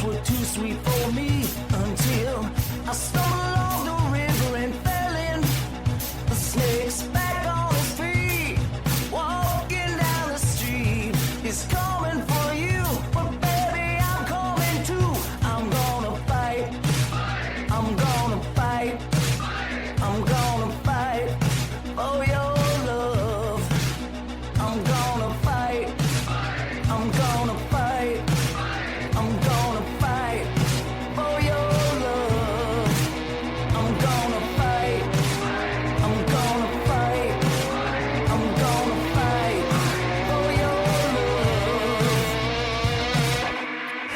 were too sweet for me until I stumbled along the river and fell in. The snake's back on his feet, walking down the street. He's coming for you, but baby, I'm coming too. I'm gonna fight. I'm gonna fight. I'm gonna fight for your love. I'm gonna fight. I'm gonna fight. I'm gonna fight for your love. I'm gonna fight. I'm gonna fight. I'm gonna fight for your love.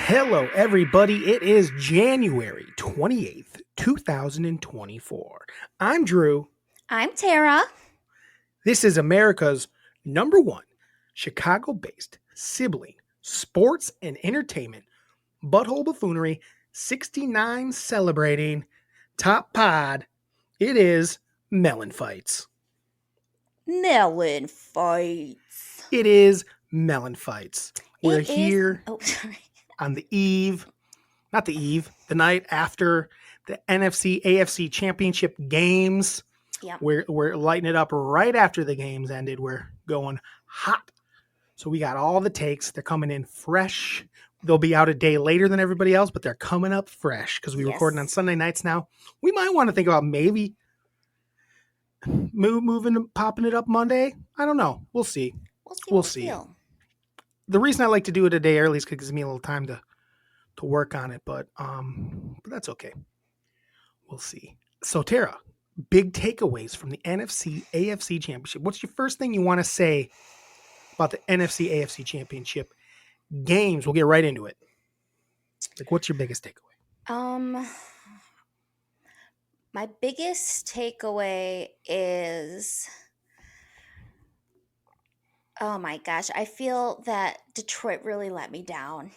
Hello, everybody. It is January 28th, 2024. I'm Drew. I'm Tara. This is America's #1 Chicago-based sibling sports and entertainment butthole buffoonery 69 celebrating top pod. It is MELLONfights. MELLONfights. It is MELLONfights. We're It is- here Oh, sorry. on the night after the NFC AFC championship games. Yeah. We're lighting it up right after the games ended. We're going hot. So we got all the takes. They're coming in fresh. They'll be out a day later than everybody else, but they're coming up fresh because we're recording on Sunday nights now. We might want to think about maybe popping it up Monday. I don't know. We'll see. We'll see. The reason I like to do it a day early is because it gives me a little time to work on it, but that's okay. We'll see. So Tara, big takeaways from the NFC AFC championship. What's your first thing you want to say about the NFC AFC championship games? We'll get right into it. Like, what's your biggest takeaway? My biggest takeaway is, oh my gosh, I feel that Detroit really let me down.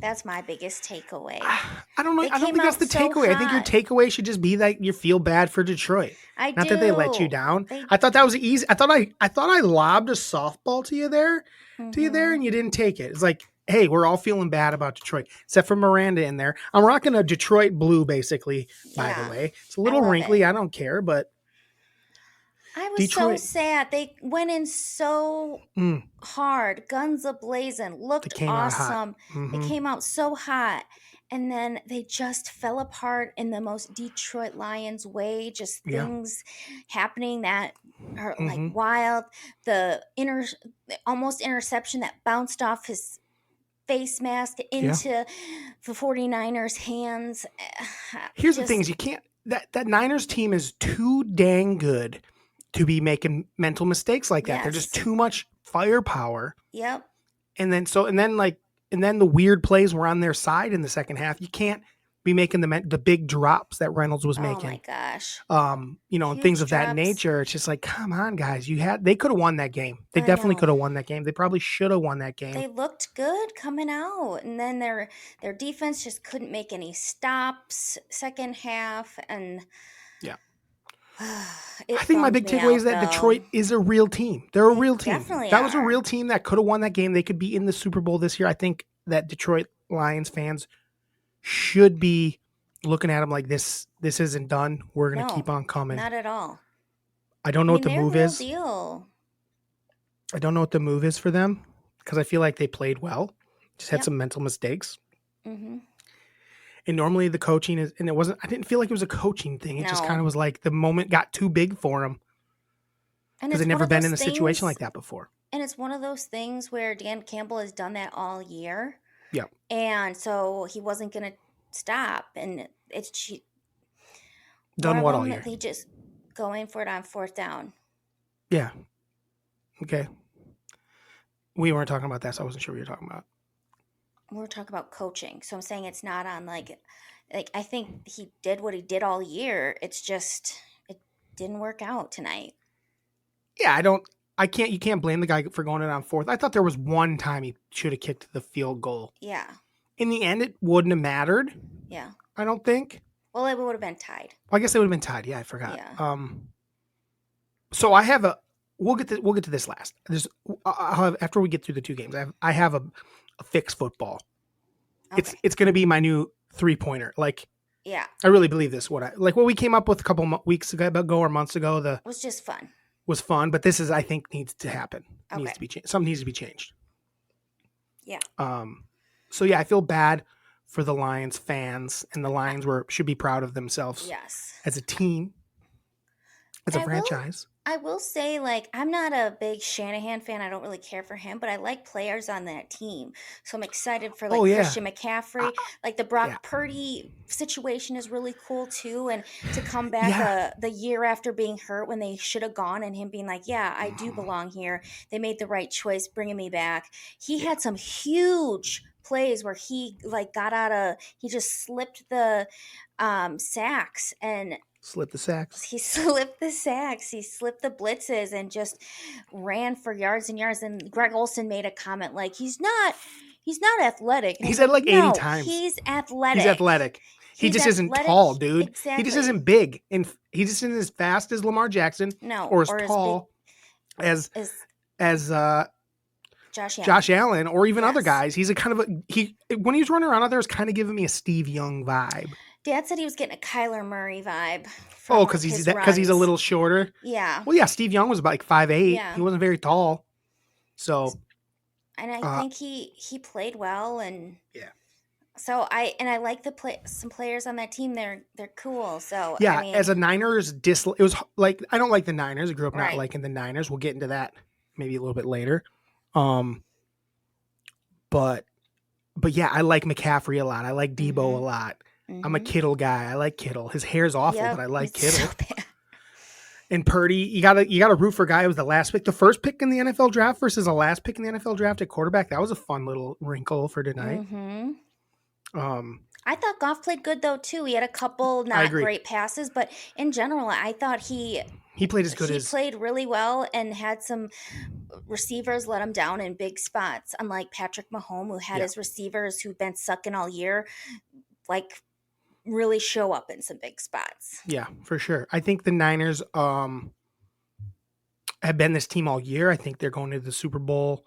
That's my biggest takeaway. I don't know. They I don't came think that's the out so takeaway. I think your hot. takeaway should just be that you feel bad for Detroit. I Not do. that they let you down. They- I thought that was easy. I thought I lobbed a softball to you there, Mhm. and you didn't take it. It's like, hey, we're all feeling bad about Detroit, except for Miranda in there. I'm rocking a Detroit blue, basically. By Yeah. the way, it's a little love wrinkly. it. I don't care, but I was Detroit. so sad. They went in so Mm. hard, guns a-blazing, looked came out hot. awesome. They Mhm. came out so hot. And then they just fell apart in the most Detroit Lions way. Just Yeah. things happening that are Mhm. like wild. The almost interception that bounced off his face mask into the 49ers' hands. Here's the thing: is you can't. That Niners team is too dang good to be making mental mistakes like that. They're just Yes. too much firepower. Yep. And then the weird plays were on their side in the second half. You can't be making the big drops that Reynolds was Oh my making. gosh. And Huge things of that drops. nature. It's just like, come on, guys. They could have won that game. They I definitely know. could have won that game. They probably should have won that game. They looked good coming out, and then their defense just couldn't make any stops second half, and Yeah. it I think my bummed big me takeaway out, is that though. Detroit is a real team. They're a They real team. definitely That was a are. real team that could have won that game. They could be in the Super Bowl this year. I think that Detroit Lions fans should be looking at them like this isn't done. We're going to No, keep on coming. Not at all. I don't know what the they're move real is. Deal. I don't know what the move is for them because I feel like they played well. Just had Yep. some mental mistakes. Mm-hmm. And normally the coaching is, and I didn't feel like it was a coaching thing. It just No. kind of was like the moment got too big for them And because they've never been in a situation like that before. And it's one of those things where Dan Campbell has done that all year. Yeah. And so he wasn't going to stop. And it's Done one of what all them, year? They just go in for it on fourth down. Yeah. Okay. We weren't talking about that, so I wasn't sure what you were talking about. We're talking about coaching. So I'm saying it's not on like I think he did what he did all year. It's just it didn't work out tonight. Yeah, you can't blame the guy for going in on fourth. I thought there was one time he should have kicked the field goal. Yeah. In the end, it wouldn't have mattered. Yeah. I don't think. Well, it would have been tied. Well, I guess it would have been tied. Yeah, I forgot. Yeah. So I have we'll get to this last. I'll have, after we get through the two games, I have a fix football Okay. it's going to be my new 3-pointer. Like, Yeah. I really believe this. What we came up with a couple weeks ago or months ago, It was just fun. was fun, but this is, I think, needs to happen. Okay. Needs to be changed. Something needs to be changed. Yeah. So yeah, I feel bad for the Lions fans, and the Lions should be proud of themselves Yes. as a team, as a And franchise. I will say, like, I'm not a big Shanahan fan. I don't really care for him, but I like players on that team. So I'm excited for, like, Oh, yeah. Christian McCaffrey. Like, the Brock Yeah. Purdy situation is really cool, too. And to come back the year after being hurt when they should have gone, and him being like, yeah, I do belong here. They made the right choice bringing me back. He had some huge plays where he, like, he just slipped the sacks and Slip the sacks. he slipped the sacks, he slipped the blitzes, and just ran for yards and yards. And Greg Olson made a comment like, he's not athletic. And He it's said like 80 no, times. He's athletic. He's athletic. He He's just isn't athletic. tall, dude. Exactly. He just isn't big, and he just isn't as fast as Lamar Jackson, No, or as or as tall as Josh Allen. Allen, or even other Yes. guys. He's a kind of when he was running around out there, was kind of giving me a Steve Young vibe. Dad said he was getting a Kyler Murray vibe. Oh, because he's a little shorter. Yeah. Well, yeah, Steve Young was about like 5'8". Yeah. He wasn't very tall. So, and I think he played well, and yeah. So I like some players on that team. They're cool. So Yeah, I mean, as a Niners it was like, I don't like the Niners. I grew up not Right. liking the Niners. We'll get into that maybe a little bit later. But yeah, I like McCaffrey a lot. I like Debo a lot. I'm a Kittle guy. I like Kittle. His hair's awful, Yep, but I like it's Kittle. so bad. And Purdy, you gotta root for a guy who was the last pick, the first pick in the NFL draft versus the last pick in the NFL draft at quarterback. That was a fun little wrinkle for tonight. I thought Goff played good though too. He had a couple not great passes, but in general, I thought he played as good as he played really well and had some receivers let him down in big spots. Unlike Patrick Mahomes, who had his receivers who've been sucking all year, like really show up in some big spots. Yeah, for sure. I think the Niners have been this team all year. I think they're going to the Super Bowl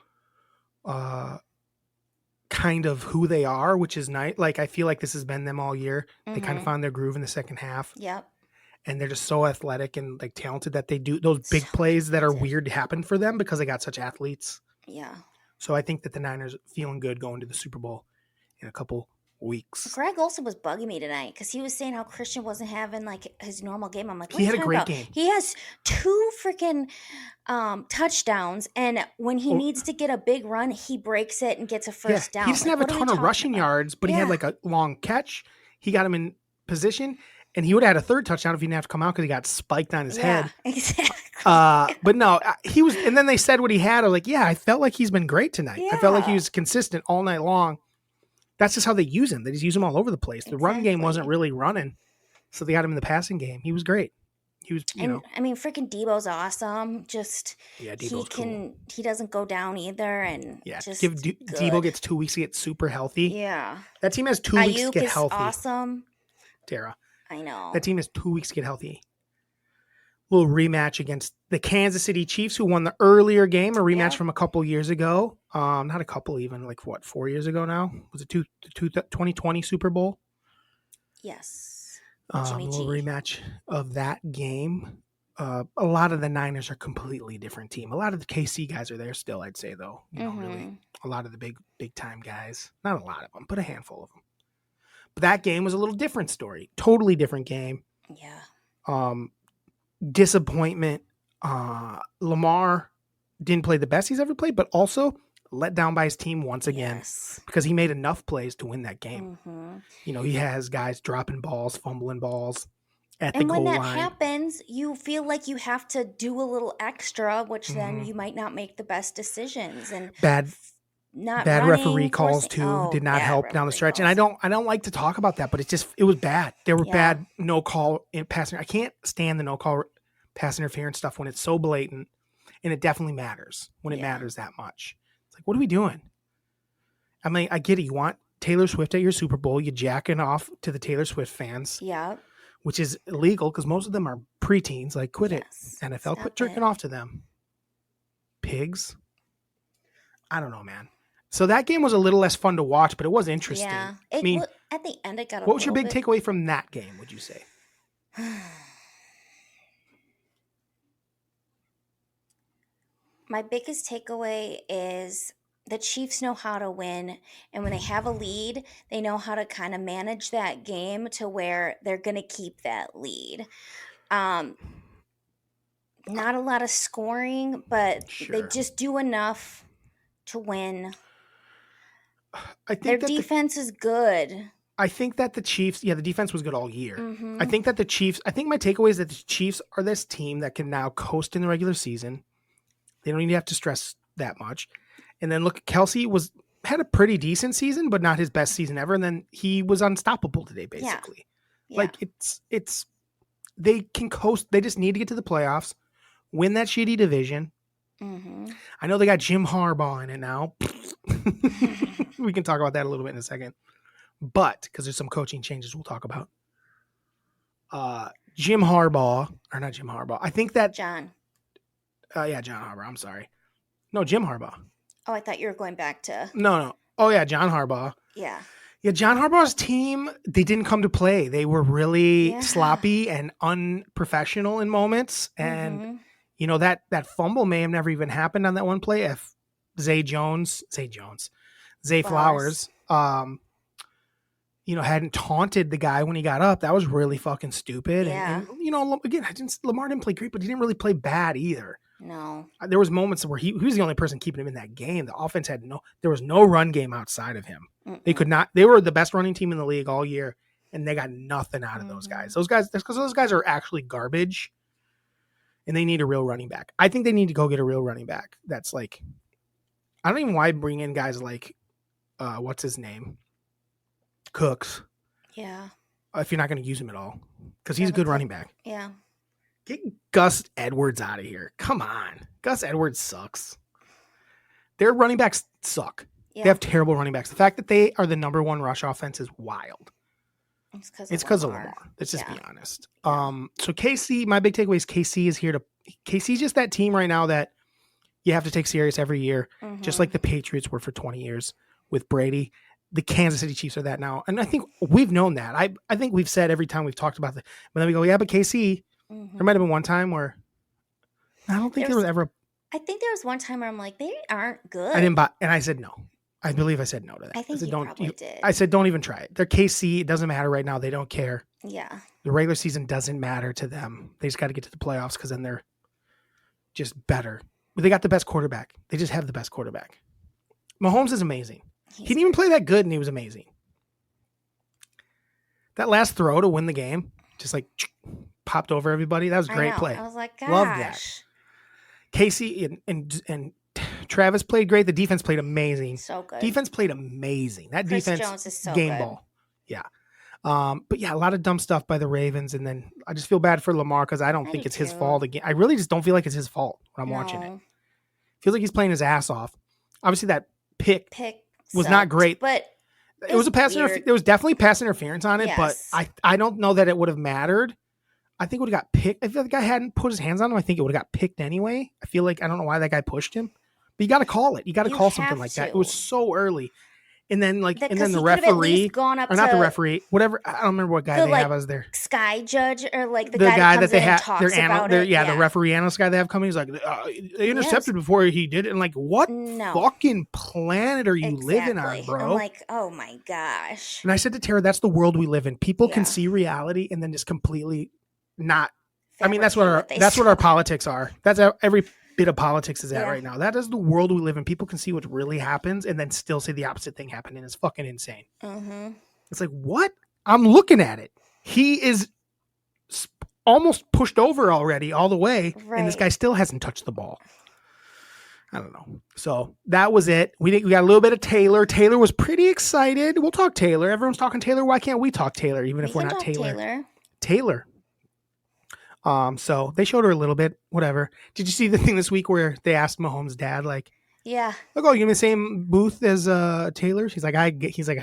kind of who they are, which is nice. Like, I feel like this has been them all year. They kind of found their groove in the second half. Yep. And they're just so athletic and like talented that they do those big plays that are weird to happen for them because they got such athletes. Yeah. So I think that the Niners feeling good going to the Super Bowl in a couple weeks. Greg Olson was bugging me tonight because he was saying how Christian wasn't having like his normal game. I'm like, what He are had you a talking great about? game. He has 2 freaking touchdowns, and when he needs to get a big run, he breaks it and gets a first down. He doesn't have a ton of rushing yards, but he had Yeah. like a long catch. He got him in position, and he would have had a third touchdown if he didn't have to come out because he got spiked on his head. Exactly. But no, he was. And then they said what he had. I was like, yeah, I felt like he's been great tonight. I felt like he Yeah. was consistent all night long. That's just how they use him. They just use him all over the place. The run game wasn't really running, so they got him in the passing game. He was great. He was, you know. I mean, freaking Debo's awesome. Just Debo's cool. He doesn't go down either, and just Debo gets 2 weeks to get super healthy. Yeah. That team has 2 weeks to Ayuk get is healthy. awesome. Tara. I know. That team has 2 weeks to get healthy. Little rematch against the Kansas City Chiefs, who won the earlier game, a rematch from a couple years ago. Not a couple, even like 4 years ago now? Was it 2020 Super Bowl? Yes. A little rematch of that game. A lot of the Niners are a completely different team. A lot of the KC guys are there still, I'd say, though. You know, really, a lot of the big time guys. Not a lot of them, but a handful of them. But that game was a little different story. Totally different game. Yeah. Disappointment. Lamar didn't play the best he's ever played, but also let down by his team once again because he made enough plays to win that game. You know, he has guys dropping balls, fumbling balls at the goal line. And when that happens, you feel like you have to do a little extra, which then you might not make the best decisions. And bad referee calls too did not help down the stretch. And I don't like to talk about that, but it was bad. There were bad no call in passing. I can't stand the no call pass interference stuff when it's so blatant, and it definitely matters when it matters that much. It's like, what are we doing? I mean, I get it. You want Taylor Swift at your Super Bowl. You jacking off to the Taylor Swift fans. Yeah. Which is illegal because most of them are preteens. Like, quit it. NFL, quit jerking off to them. Pigs. I don't know, man. So that game was a little less fun to watch, but it was interesting. Yeah. I mean, At the end, it got a what was your little big bit. takeaway from that game, would you say? My biggest takeaway is the Chiefs know how to win. And when they have a lead, they know how to kind of manage that game to where they're going to keep that lead. Um, Not a lot of scoring, but they Sure. just do enough to win. I Their think that defense is good. the Chiefs, the defense was good all year. I Mm-hmm. think that I think my takeaway is that the Chiefs are this team that can now coast in the regular season. They don't even have to stress that much. And then look, Kelsey had a pretty decent season, but not his best season ever. And then he was unstoppable today, basically. Yeah. Like it's they can coast. They just need to get to the playoffs, win that shitty division. Mm-hmm. I know they got Jim Harbaugh in it now. We can talk about that a little bit in a second. But because there's some coaching changes we'll talk about. Jim Harbaugh, or not Jim Harbaugh. I think that John. John Harbaugh. I'm sorry. No, Jim Harbaugh. Oh, I thought you were going back to. No. Oh yeah, John Harbaugh. Yeah. Yeah, John Harbaugh's team, they didn't come to play. They were really sloppy and unprofessional in moments. And Mm-hmm. That fumble may have never even happened on that one play if Zay Flowers, hadn't taunted the guy when he got up. That was really fucking stupid. Yeah. And again, Lamar didn't play great, but he didn't really play bad either. No. There was moments where he was the only person keeping him in that game. The offense there was no run game outside of him. Mm-mm. They were the best running team in the league all year, and they got nothing out of those guys. That's because those guys are actually garbage, and they need a real running back. I think they need to go get a real running back. That's like, I don't even why bring in guys like, what's his name? Cooks. Yeah. If you're not going to use him at all, because he's a good running back. Yeah. Get Gus Edwards out of here. Come on. Gus Edwards sucks. Their running backs suck. Yeah. They have terrible running backs. The fact that they are the number one rush offense is wild. It's because of Lamar. Let's just be honest. So KC, my big takeaway is KC's just that team right now that you have to take serious every year, just like the Patriots were for 20 years with Brady. The Kansas City Chiefs are that now. And I think we've known that. I think we've said every time we've talked about it. But then we go, but KC, there might have been one time where I don't think there was ever. I think there was one time where I'm like, they aren't good. I didn't buy, and I said no. I believe I said no to that. I think you probably did. I said, don't even try it. They're KC. It doesn't matter right now. They don't care. Yeah. The regular season doesn't matter to them. They just got to get to the playoffs because then they're just better. But they got the best quarterback. They just have the best quarterback. Mahomes is amazing. He didn't even play that good, and he was amazing. That last throw to win the game, just like popped over everybody. That was a great play. I was like, gosh. Love that. Casey and Travis played great. The defense played amazing. So good. Defense played amazing. That Chris defense Jones is so game good. ball. Yeah. But yeah, a lot of dumb stuff by the Ravens, and then I just feel bad for Lamar because I don't think it's his fault again. I really just don't feel like it's his fault when I'm watching it. Feels like he's playing his ass off. Obviously, that pick was not great, but it was a pass. There was definitely pass interference on it, but I don't know that it would have mattered. I think it would have got picked. If the guy hadn't put his hands on him, I think it would have got picked anyway. I feel like I don't know why that guy pushed him, but you got to call it. You got to call something like that. It was so early. And then the referee, or not the referee, whatever. I don't remember what guy they have as their sky judge, or like the guy that they have. The referee analyst guy they have coming. He's like, they intercepted before he did it. And like, what fucking planet are you living on, bro? I'm like, oh my gosh. And I said to Tara, that's the world we live in. People can see reality and then just completely not. I mean, that's what our politics are. That's every bit of politics is at right now. That is the world we live in. People can see what really happens and then still say the opposite thing happened, and it's fucking insane. It's like, what? I'm looking at it. He is almost pushed over already all the way, and this guy still hasn't touched the ball. I don't know. So that was it. We got a little bit of Taylor. Taylor was pretty excited. We'll talk Taylor. Everyone's talking Taylor. Why can't we talk Taylor, even if we're not Taylor? Taylor. So they showed her a little bit, whatever. Did you see the thing this week where they asked Mahomes' dad, like, yeah, look, you're in the same booth as Taylor? He's like, I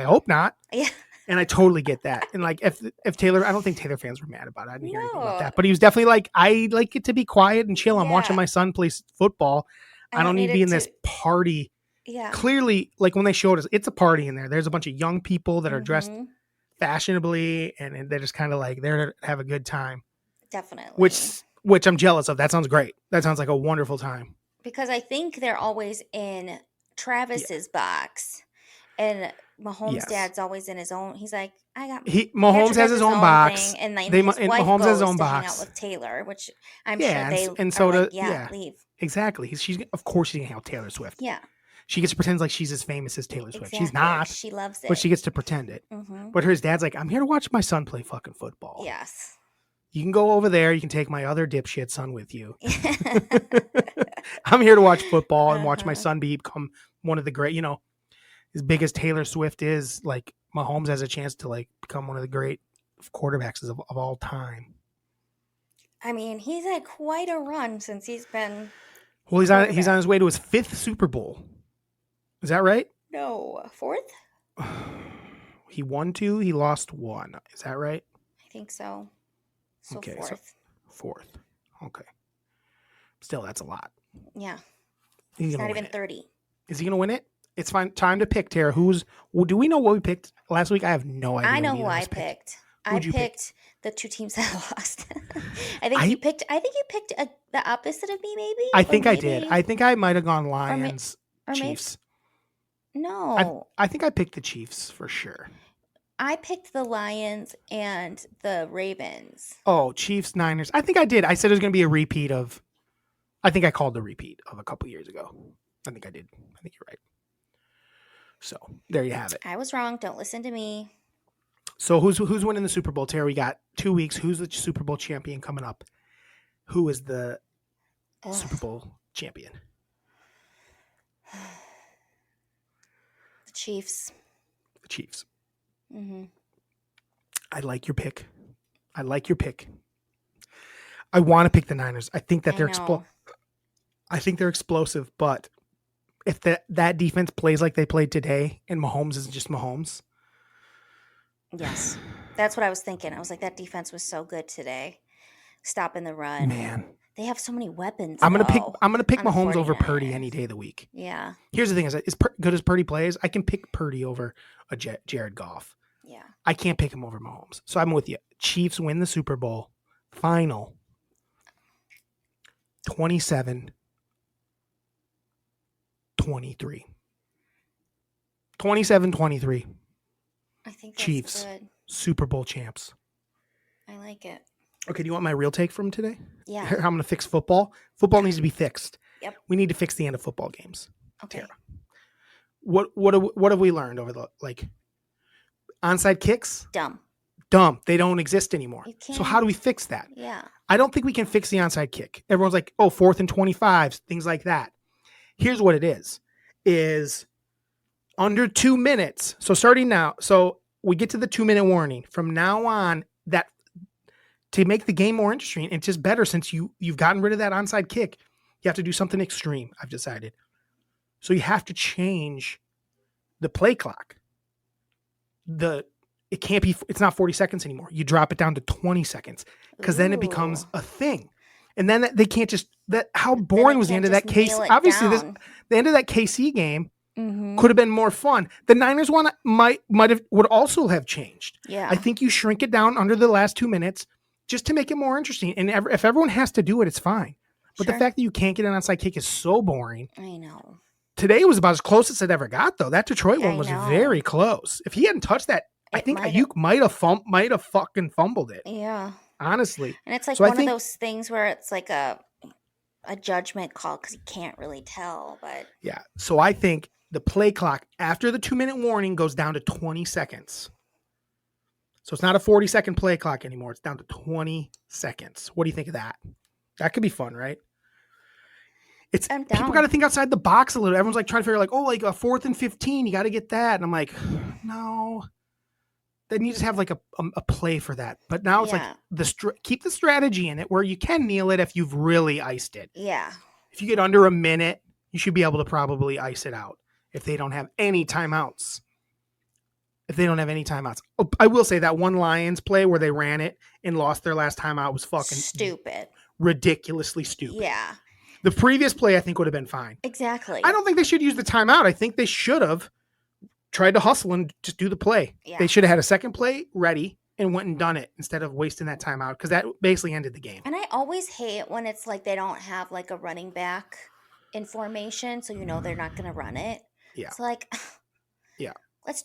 hope not. Yeah. And I totally get that. And like, if Taylor, I don't think Taylor fans were mad about it. I didn't hear anything about that, but he was definitely like, I like it to be quiet and chill. I'm watching my son play football. I don't need to be in this party. Yeah. clearly, like when they showed us, it's a party in there. There's a bunch of young people that are dressed Mhm. fashionably, and they're just kind of like there to have a good time, Definitely. which I'm jealous of. That sounds great. That sounds like a wonderful time. Because I think they're always in Yeah. Travis's box, and Mahomes' Yes. dad's always in his own. He's like, I got Mahomes Patrick has has his his own own box. thing, and then They his and wife Mahomes has his goes own to hang out box. with Taylor, which I'm sure Yeah, they and are so like, do yeah, leave. exactly. She's of course she's gonna hang out with Taylor Swift. Yeah, She gets to pretend like she's as famous as Taylor Swift. She's exactly. not, She loves but it. she gets to pretend it. Mm-hmm. But her dad's like, I'm here to watch my son play fucking football. Yes. You can go over there. You can take my other dipshit son with you. I'm here to watch football and watch my Uh-huh. son become one of the great, as big as Taylor Swift is, like Mahomes has a chance to like become one of the great quarterbacks of all time. I mean, he's had quite a run since he's been Well, he's on quarterback. his way to his 5th Super Bowl. Is that right? No, fourth? He won 2, he lost 1. Is that right? I think so. So Okay, so fourth. 4th. Okay. Still, that's a lot. Yeah. He's He's gonna not win even it. 30. Is he gonna win it? It's fine. Time to pick, Tara. Do we know what we picked last week? I have no idea. I know what who either of I us picked. I Who'd you pick? picked the two teams that lost. I think you picked the opposite of me, maybe? I Or think I did. maybe- I think I might have gone or Lions, maybe Chiefs. no. I think I picked the Chiefs for sure. I picked the Lions and the Ravens. Oh, Chiefs, Niners. I think I did. I said it was going to be a repeat of. I think I called the repeat of a couple years ago. I think I did. I think you're right. So there you have it. I was wrong. Don't listen to me. So who's winning the Super Bowl, Tara? We got 2 weeks. Who's the Super Bowl champion coming up? Who is the Ugh. Super Bowl champion? The Chiefs. The Chiefs. Mm-hmm. I like your pick. I want to pick the Niners. I think that I think they're explosive, but if that defense plays like they played today and Mahomes is just Mahomes. Yes. That's what I was thinking. I was like, that defense was so good today. Stopping the run. Man. They have so many weapons. I'm gonna pick on the Mahomes over Purdy 49ers. any day of the week. Yeah. Here's the thing: as good as Purdy plays, I can pick Purdy over a Jared Goff. Yeah. I can't pick him over Mahomes. So I'm with you. Chiefs win the Super Bowl final 27-23. 27-23. I think that's Chiefs. good. Super Bowl champs. I like it. Okay, do you want my real take from today? Yeah. Here, I'm going to fix football. Football needs to be fixed. Yep. We need to fix the end of football games. Okay. Tara. What have we learned over the onside kicks? Dumb. They don't exist anymore. You can't. So how do we fix that? Yeah. I don't think we can fix the onside kick. Everyone's like, oh, 4th and 25, things like that. Here's what it is under 2 minutes. So starting now, so we get to the 2-minute warning. From now on, that to make the game more interesting, it's just better since you've gotten rid of that onside kick. You have to do something extreme, I've decided. So you have to change the play clock. It's not 40 seconds anymore. You drop it down to 20 seconds because then it becomes a thing. And then they can't just how boring was the end of that case? Obviously, the end of that KC game could have been more fun. The Niners one would also have changed. Yeah. I think you shrink it down under the last 2 minutes just to make it more interesting. And if everyone has to do it, it's fine. But the fact that you can't get an onside kick is so boring. I know. Today was about as close as it ever got, though. That Detroit one was very close. If he hadn't touched that, I think Ayuk might have fucking fumbled it. Yeah. Honestly. And it's like one of those things where it's like a judgment call because you can't really tell. But yeah. So I think the play clock after the 2-minute warning goes down to 20 seconds. So it's not a 40-second play clock anymore. It's down to 20 seconds. What do you think of that? That could be fun, right? People got to think outside the box a little. Everyone's like trying to figure like, oh, like a 4th and 15, you got to get that. And I'm like, no. Then you just have like a play for that. But now it's like keep the strategy in it where you can kneel it if you've really iced it. Yeah. If you get under a minute, you should be able to probably ice it out if they don't have any timeouts. Oh, I will say that one Lions play where they ran it and lost their last timeout was fucking stupid. Ridiculously stupid. Yeah. The previous play, I think, would have been fine. Exactly. I don't think they should use the timeout. I think they should have tried to hustle and just do the play. Yeah. They should have had a second play ready and went and done it instead of wasting that timeout, because that basically ended the game. And I always hate when it's like they don't have like a running back in formation, so they're not going to run it. Yeah. It's like, Yeah. let's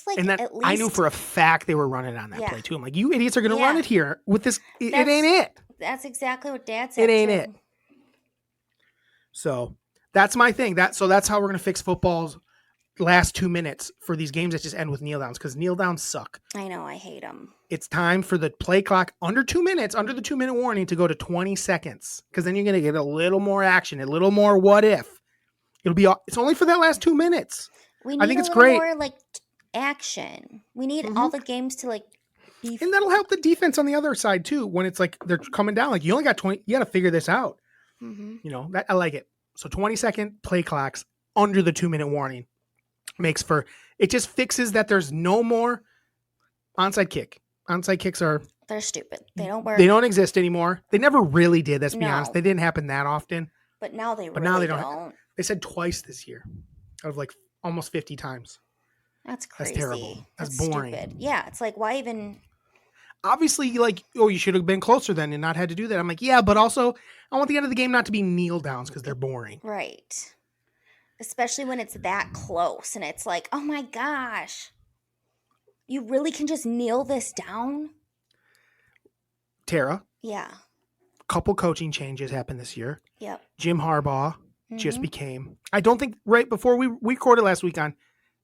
like And that at least. I knew for a fact they were running on that Yeah. play too. I'm like, you idiots are going to Yeah. run it here with this. It That's- ain't it. That's exactly what Dad said. It ain't too. it. So that's my thing. So that's how we're going to fix football's last 2 minutes for these games that just end with kneel downs, because kneel downs suck. I know, I hate them. It's time for the play clock under 2 minutes, under the 2 minute warning, to go to 20 seconds, because then you're going to get a little more action, a little more what if. It's only for that last 2 minutes. We need I think a it's little great. more like action. We need all the games to like be. And that'll help the defense on the other side too. When it's like they're coming down, like you only got 20, you got to figure this out. Mm-hmm. That I like it. So 20-second play clocks under the 2 minute warning makes for, it just fixes that there's no more onside kick. Onside kicks They're stupid. They don't work. They don't exist anymore. They never really did. Let's be No. honest. They didn't happen that often. But now they But really now they don't. They said twice this year, out of like almost 50 times. That's crazy. That's terrible. That's boring. Stupid. Yeah, it's like, why even? Obviously, like, oh, you should have been closer then and not had to do that. I'm like, yeah, but also I want the end of the game not to be kneel downs because they're boring. Right. Especially when it's that close and it's like, oh my gosh, you really can just kneel this down? Tara, Yeah. couple coaching changes happened this year. Yep. Jim Harbaugh just Mhm. became, I don't think right before we recorded last week on,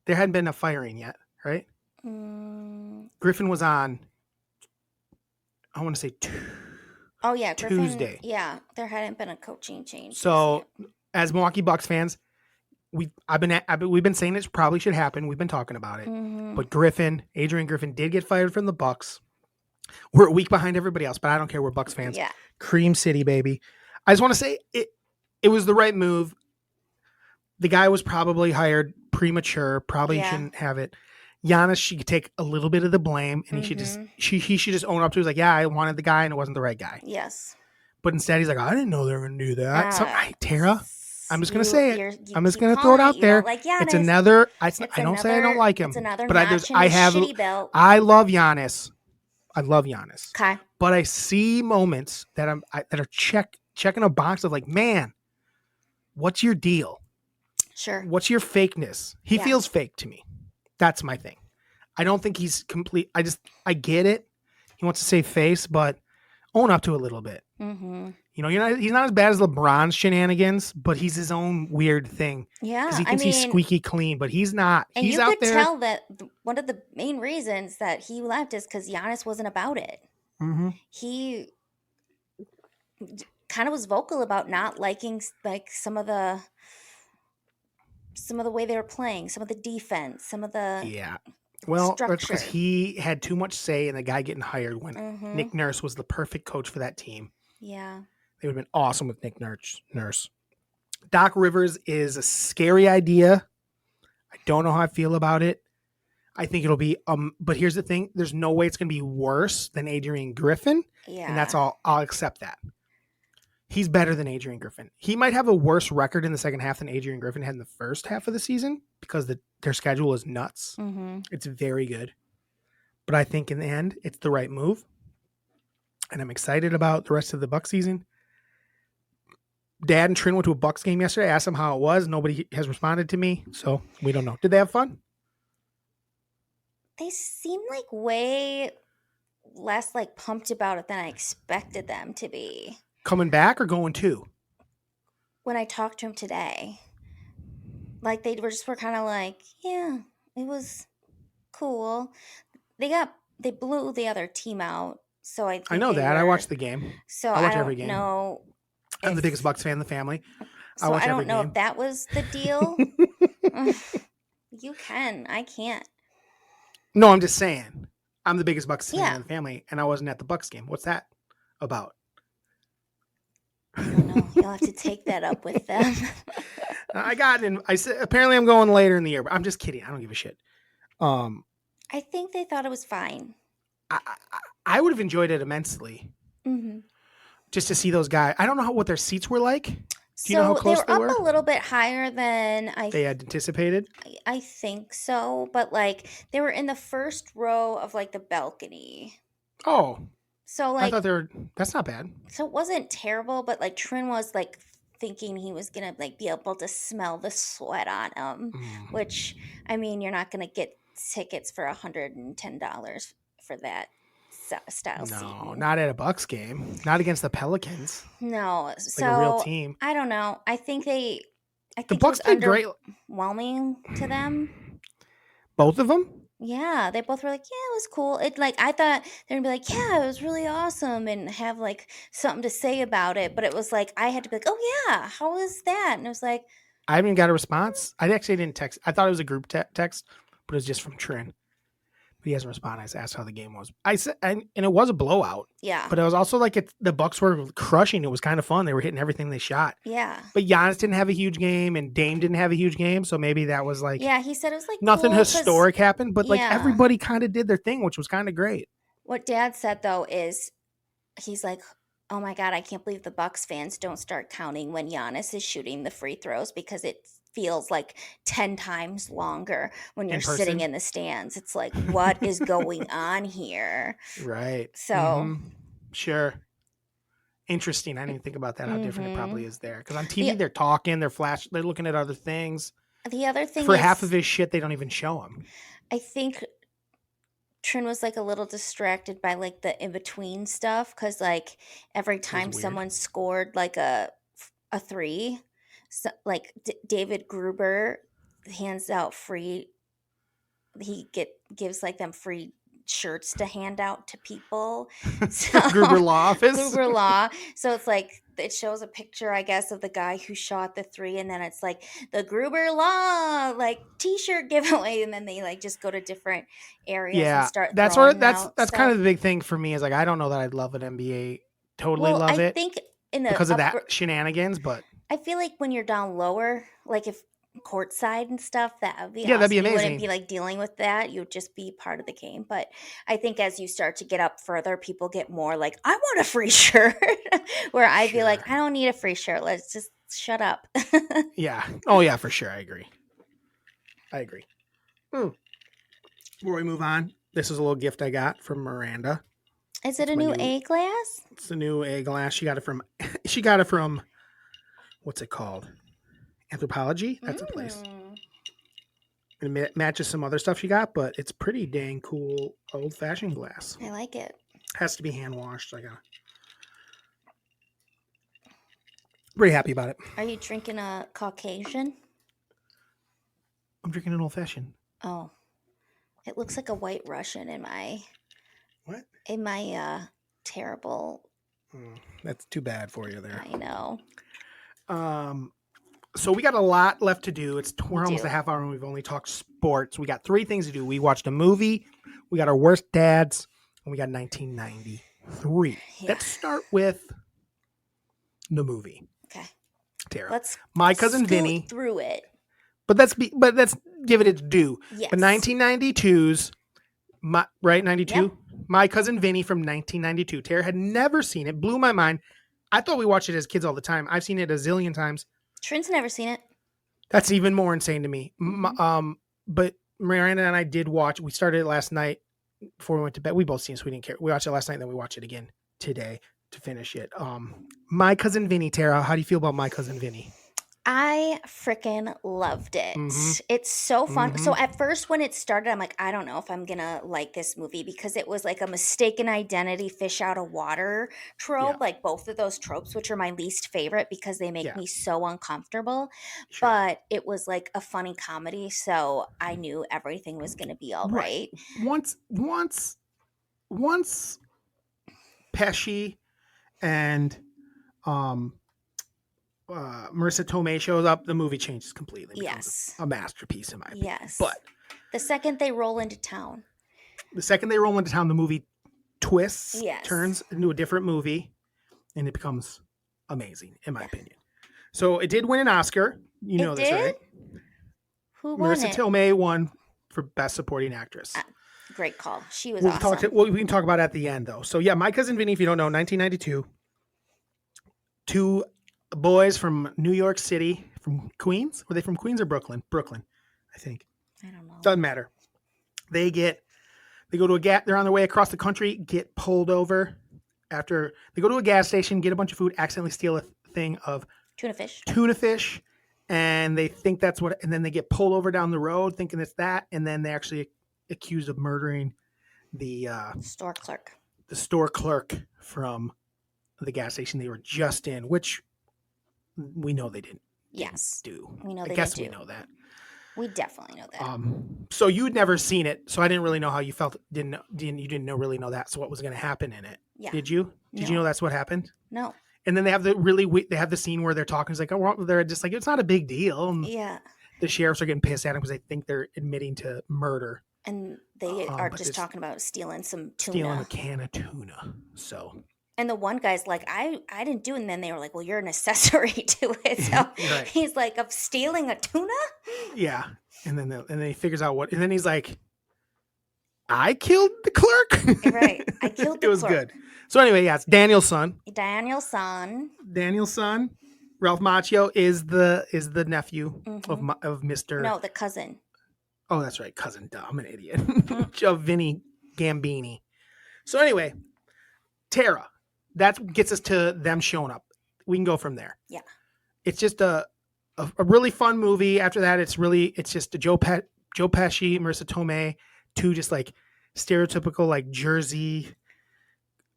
there hadn't been a firing yet, right? Mm, Griffin was on, I want to say oh yeah, Griffin, Tuesday. Yeah, there hadn't been a coaching change. So as Milwaukee Bucks fans, we've been saying this probably should happen. We've been talking about it. Mm-hmm. But Adrian Griffin did get fired from the Bucks. We're a week behind everybody else, but I don't care. We're Bucks fans. Yeah. Cream City, baby. I just want to say it was the right move. The guy was probably hired premature. Probably shouldn't have it. Giannis should take a little bit of the blame, and he should just own up to it. He's like, yeah, I wanted the guy, and it wasn't the right guy. Yes. But instead, he's like, I didn't know they were going to do that. Tara, I'm just going to You- say you're- it. you I'm just keep going to throw it calling out You there. don't like Giannis. It's another. I It's don't say I don't like him, It's another but notch in the shitty belt. I love Giannis. I love Giannis. Okay. But I see moments that that are checking a box of like, man, what's your deal? Sure. What's your fakeness? He Yeah. feels fake to me. That's my thing. I don't think he's complete. I get it. He wants to save face, but own up to it a little bit. Mm-hmm. He's not as bad as LeBron's shenanigans, but he's his own weird thing. Yeah. Because he thinks he's squeaky clean, but he's not. And He's you out could there. tell that one of the main reasons that he left is because Giannis wasn't about it. Mm-hmm. He kind of was vocal about not liking like some of the way they were playing, some of the defense, some of the Yeah. Well, that's because structure. he had too much say in the guy getting hired when Mhm. Nick Nurse was the perfect coach for that team. Yeah. They would have been awesome with Nick Nurse. Doc Rivers is a scary idea. I don't know how I feel about it. I think it'll be, but here's the thing. There's no way it's going to be worse than Adrian Griffin. Yeah. And that's all. I'll accept that. He's better than Adrian Griffin. He might have a worse record in the second half than Adrian Griffin had in the first half of the season because their schedule is nuts. Mm-hmm. It's very good. But I think in the end, it's the right move. And I'm excited about the rest of the Bucs season. Dad and Trin went to a Bucs game yesterday. I asked them how it was. Nobody has responded to me. So we don't know. Did they have fun? They seem like way less like pumped about it than I expected them to be. Coming back or going to? When I talked to him today, like they were kind of like, yeah, it was cool. They blew the other team out, so I think I know they that. I were- watched the game. So I watch don't every game. know. I'm the if- biggest Bucs fan in the family. So watch I every don't know game. if that was the deal. You can. I can't. No, I'm just saying. I'm the biggest Bucs fan Yeah. in the family, and I wasn't at the Bucs game. What's that about? I don't know. You'll have to take that up with them. I got in. I said apparently I'm going later in the year, but I'm just kidding. I don't give a shit. I think they thought it was fine. I would have enjoyed it immensely Mm-hmm. just to see those guys. I don't know what their seats were like. Do you know how So they close were they up were? a little bit higher than They had anticipated? I think so, but like they were in the first row of like the balcony. Oh, So I thought like they were. That's not bad. so it wasn't terrible, but like Trin was like thinking he was gonna like be able to smell the sweat on him, Mm. which I mean you're not gonna get tickets for $110 for that style No, seating. not at a Bucks game. Not against the Pelicans, No, like a real so team. I don't know. I The think it Bucks was played great. underwhelming to them. Both of them. Yeah, they both were like, "Yeah, it was cool." It like I thought they're gonna be like, "Yeah, it was really awesome," and have like something to say about it. But it was like I had to be like, "Oh yeah, how was that?" And it was like, I haven't even got a response. I actually didn't text. I thought it was a group text, but it was just from Trin. But he hasn't responded. I just asked how the game was. I said, and it was a blowout. "Yeah, But it was also like the Bucks were crushing. It was kind of fun. They were hitting everything they shot. yeah, But Giannis didn't have a huge game, and Dame didn't have a huge game. So maybe that was like yeah." He said it was like nothing cool because historic happened. But like yeah. everybody kind of did their thing, which was kind of great. What Dad said though is he's like, "Oh my god, I can't believe the Bucks fans don't start counting when Giannis is shooting the free throws because it feels like 10 times longer when you're In sitting person. in the stands. It's like, what is going on here?" Right. So, Sure. Interesting. I didn't even think about that, how different it probably mhm. is there. Because on The TV, they're talking, they're looking at other things. the other thing For half of is his shit, they don't even show him. I think Trin was like a little distracted by like the in between stuff because like every It was time weird. someone scored like a three, so, like David Gruber hands out free. Gives like them free shirts to hand out to people. So For Gruber Law Office. Gruber Law. So it's like it shows a picture, I guess, of the guy who shot the three, and then it's like the Gruber Law like T-shirt giveaway, and then they like just go to different areas and Yeah. start That's where throwing out that's kind stuff. of the big thing for me is like I don't know that I'd love an NBA totally Well, love I it think in the because of that upper, shenanigans, but I feel like when you're down lower, like if courtside and stuff, that would be yeah, that'd be awesome. You wouldn't be amazing. like dealing with that. You would just be part of the game. But I think as you start to get up further, people get more like, I want a free shirt. Where I'd be Sure. like, I don't need a free shirt. Let's just shut up. Yeah. Oh yeah, for sure. I agree. Hmm. Before we move on, this is a little gift I got from Miranda. Is it It's a my new new A glass? it's a new egg glass. She got it from what's it called? Anthropology. That's a place. Mm, It matches some other stuff she got, but it's pretty dang cool old fashioned glass. I like it. Has to be hand washed. So I got pretty happy about it. Are you drinking a Caucasian? I'm drinking an old fashioned. Oh, it looks like a White Russian in my What? terrible. That's too bad for you there. I know. So we got a lot left to do. We're almost do. a half hour and we've only talked sports. We got 3 things to do. We watched a movie, we got our worst dads, and we got 1993. Yeah. Let's start with the movie. Okay. Tara. Let's My Cousin scoot Vinny. through it. But let's give it its due. Yes. But 1992's right 92. Yep. My Cousin Vinny from 1992. Tara had never seen it. Blew my mind. I thought we watched it as kids all the time. I've seen it a zillion times. Trin's never seen it. That's even more insane to me. Mm-hmm. But Miranda and I did watch. We started it last night before we went to bed. We both seen it, so we didn't care. We watched it last night, and then we watched it again today to finish it. My Cousin Vinny, Tara. How do you feel about My Cousin Vinny? I freaking loved it. Mhm. It's so fun. So Mhm. at first when it started, I'm like, I don't know if I'm gonna like this movie because it was like a mistaken identity, fish out of water trope, Yeah. like both of those tropes, which are my least favorite because they make Yeah. me so uncomfortable. Sure. But it was like a funny comedy, so I knew everything was gonna be all right. Once Pesci and Marissa Tomei shows up, the movie changes completely. It becomes Yes. a masterpiece in my opinion. Yes. But The second they roll into town. the second they roll into town, the movie twists, Yes. turns into a different movie, and it becomes amazing, in my opinion. So it did win an Oscar. You know It this, did? right? Who won Marissa it? Tomei won for Best Supporting Actress. Great call. She was we awesome. can talk about it at the end, though. So yeah, My Cousin Vinny, if you don't know, 1992. Two boys from New York City, from Queens. Were they from Queens or Brooklyn? Brooklyn, I think. I don't know. Doesn't matter. They go to a gas. They're on their way across the country, get pulled over after they go to a gas station, get a bunch of food, accidentally steal a thing of Tuna fish, and they think that's what. And then they get pulled over down the road, thinking it's that, and then they actually accused of murdering the store clerk. The store clerk from the gas station they were just in, which we know they didn't. Yes, do. We know. I they guess didn't we do. know that. We definitely know that. So you'd never seen it, so I didn't really know how you felt. You didn't really know that. So what was going to happen in it? Yeah. Did you? Did you know that's what happened? No. And then they have they have the scene where they're talking. It's like, oh, they're just like, it's not a big deal. And yeah. The sheriffs are getting pissed at them because they think they're admitting to murder. And they are just talking about stealing some tuna. Stealing a can of tuna. So. And the one guy's like, I didn't do it. And then they were like, well, you're an accessory to it. So right. He's like, of stealing a tuna? Yeah. And then he figures out what, and then he's like, I killed the clerk. Right. I killed the clerk. It was good. So anyway, yeah, it's Daniel's son. Daniel's son. Ralph Macchio is the nephew of Mr. No, the cousin. Oh, that's right. Cousin. Duh, I'm an idiot. Of Vinny Gambini. So anyway, Tara. That gets us to them showing up. We can go from there. Yeah. It's just a really fun movie. After that, it's just a Joe Pesci, Marissa Tomei, two just like stereotypical like Jersey,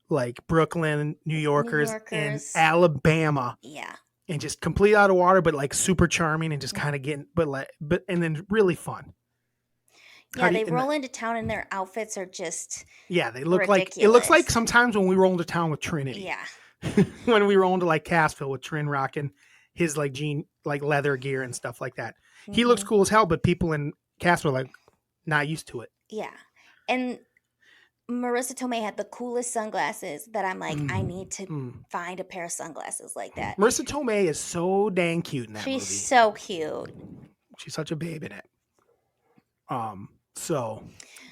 like Brooklyn, New Yorkers. And Alabama. Yeah. And just complete out of water, but like super charming and just kind of getting, and then really fun. Yeah, they roll into town and their outfits are just they look ridiculous. Like it looks like sometimes when we roll into town with Trinity. Yeah. When we roll into like Cassville with Trin rocking his like jean like leather gear and stuff like that. Mm-hmm. He looks cool as hell, but people in Cassville are like not used to it. Yeah. And Marissa Tomei had the coolest sunglasses that I'm like, I need to find a pair of sunglasses like that. Marissa Tomei is so dang cute in that movie. She's so cute. She's such a babe in it. So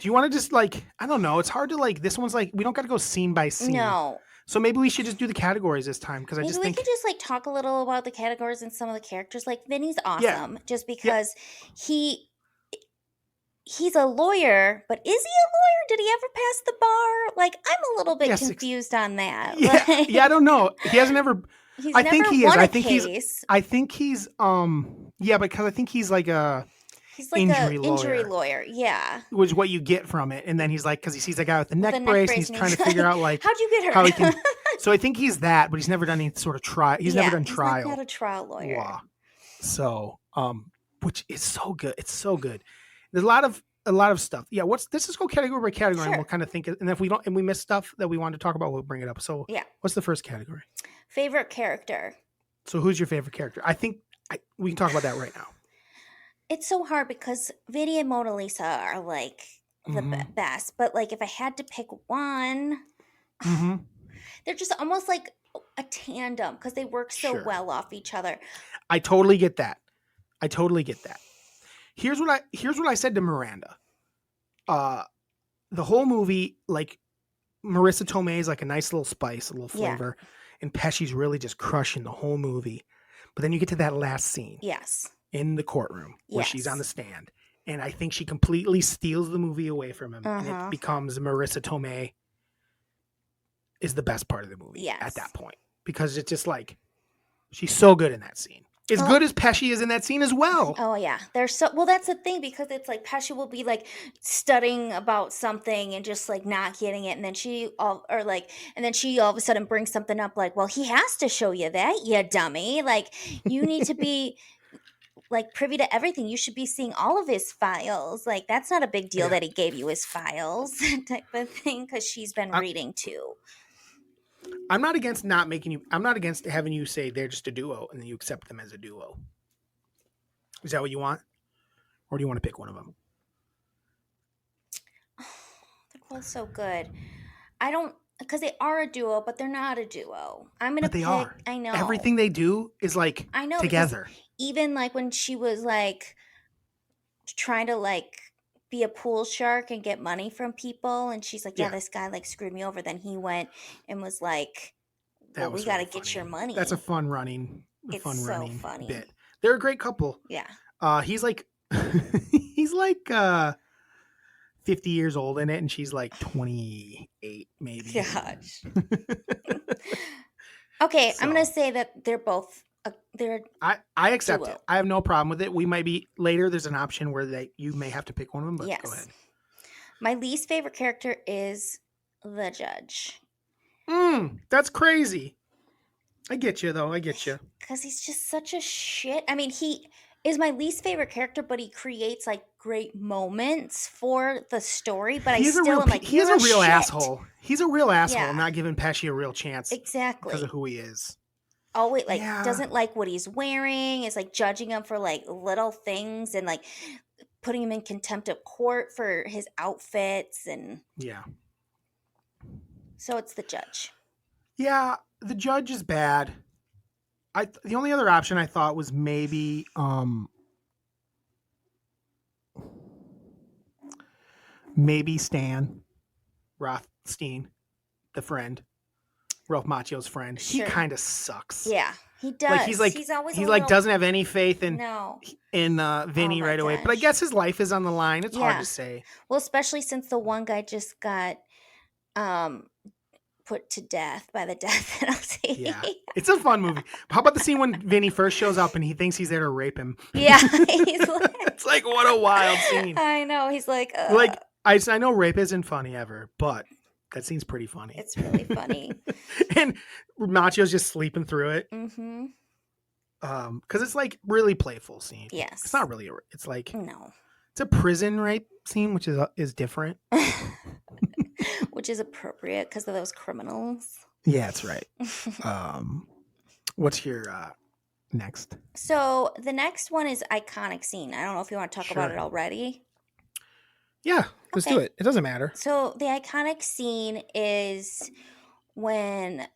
do you want to just like, I don't know. It's hard to like, this one's like, we don't got to go scene by scene. No. So maybe we should just do the categories this time. Cause maybe we could just like talk a little about the categories and some of the characters. Like Vinny's awesome just because he's a lawyer, but is he a lawyer? Did he ever pass the bar? Like, I'm a little bit confused on that. Yeah, I don't know. He hasn't ever. I think he is. I think he's. Yeah, because I think he's like a. He's like an injury lawyer. Yeah. Which is what you get from it, and then he's like, because he sees a guy with the neck brace, and he's trying to figure out like, how'd you get hurt? How he can. So I think he's that, but he's never done any sort of trial. He's never done trial. He's not a trial lawyer. Wow. So, which is so good. It's so good. There's a lot of stuff. Yeah. Let's just go category by category, and we'll kind of think. And if we don't, and we miss stuff that we want to talk about, we'll bring it up. So, yeah. What's the first category? Favorite character. So, who's your favorite character? I think we can talk about that right now. It's so hard because Vinny and Mona Lisa are like the best, but like if I had to pick one, they're just almost like a tandem because they work so well off each other. I totally get that. Here's what I said to Miranda. The whole movie, like Marissa Tomei is like a nice little spice, a little flavor, and Pesci's really just crushing the whole movie. But then you get to that last scene. Yes. In the courtroom where she's on the stand. And I think she completely steals the movie away from him. And it becomes Marissa Tomei is the best part of the movie at that point. Because it's just like, she's so good in that scene. As good as Pesci is in that scene as well. Oh, yeah. That's the thing, because it's like Pesci will be like studying about something and just like not getting it. And then she all of a sudden brings something up like, well, he has to show you that, you dummy. Like, you need to be like privy to everything. You should be seeing all of his files. Like, that's not a big deal that he gave you his files type of thing, because she's been reading too. I'm not against having you say they're just a duo and then you accept them as a duo. Is that what you want? Or do you want to pick one of them? They're both so good. I don't, because they are a duo, but they're not a duo. I'm going to pick. Are. I know. Everything they do is like together. Even like when she was like trying to like be a pool shark and get money from people, and she's like, this guy like screwed me over. Then he went and was like, well, we got to get your money. That's a fun running a It's fun so running funny. bit. They're a great couple. Yeah. He's like he's like 50 years old in it, and she's like 28 maybe. Gosh. Okay, I'm gonna So say that they're both they're I accept duo. it. I have no problem with it. We might be later. There's an option where you may have to pick one of them, but go Yes. ahead. My least favorite character is the judge. That's crazy. I get you though. I get you. Because he's just such a shit. I mean, he is my least favorite character, but he creates like great moments for the story. But I He's a still real am like, he is you're a real shit. asshole. He's a real asshole, Yeah. not giving Pesci a real chance because Exactly. of who he is. Always like Yeah. doesn't like what he's wearing. Is like judging him for like little things and like putting him in contempt of court for his outfits, and Yeah. so it's the judge. Yeah, the judge is bad. The only other option I thought was maybe Stan Rothstein, the friend, Ralph Macchio's friend. Sure. He kind of sucks. Yeah, he does. He's always he a like little, doesn't have any faith in no. Vinny Oh my right away. But I gosh. guess his life is on the line. It's hard Yeah. to say. Well, especially since the one guy just got put to death by the death penalty. Yeah, it's a fun movie. How about the scene when Vinny first shows up and he thinks he's there to rape him? Yeah, he's like, It's like, what a wild scene. I know. He's like, Like I know rape isn't funny ever, but that scene's pretty funny. it's really funny. And Machio's just sleeping through it. Mm-hmm. Because it's like really playful scene. Yes. It's not really. It's like No. it's a prison rape scene, which is different. Which is appropriate because of those criminals. Yeah, that's right. What's your next? So the next one is iconic scene. I don't know if you want to talk about it already. Yeah, let's do Okay. it. It doesn't matter. So the iconic scene is when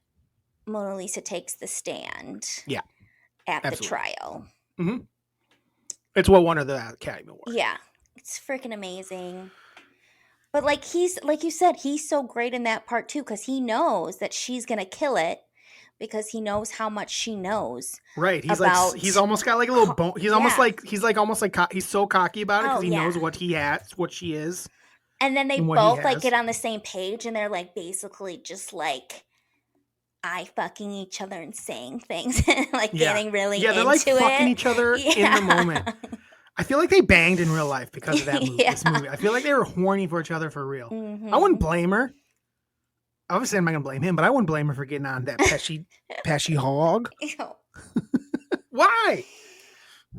Mona Lisa takes the stand. Yeah, At absolutely. the trial. Mm-hmm. It's what won her the Academy Award. Yeah, it's freaking amazing. But like like you said, he's so great in that part too because he knows that she's gonna kill it because he knows how much she knows. Right. He's about like he's almost got like a little bone. He's almost yeah. like he's so cocky about it because Oh, he yeah. knows what he has, what she is. And then they and what he both like has. get on the same page and they're like basically just like eye fucking each other and saying things and like getting really Yeah, they're into like fucking it. each other in the moment. I feel like they banged in real life because of that movie. This movie. I feel like they were horny for each other for real. Mhm. I wouldn't blame her. Obviously, I'm not gonna blame him, but I wouldn't blame her for getting on that Pesci hog. Ew. Why?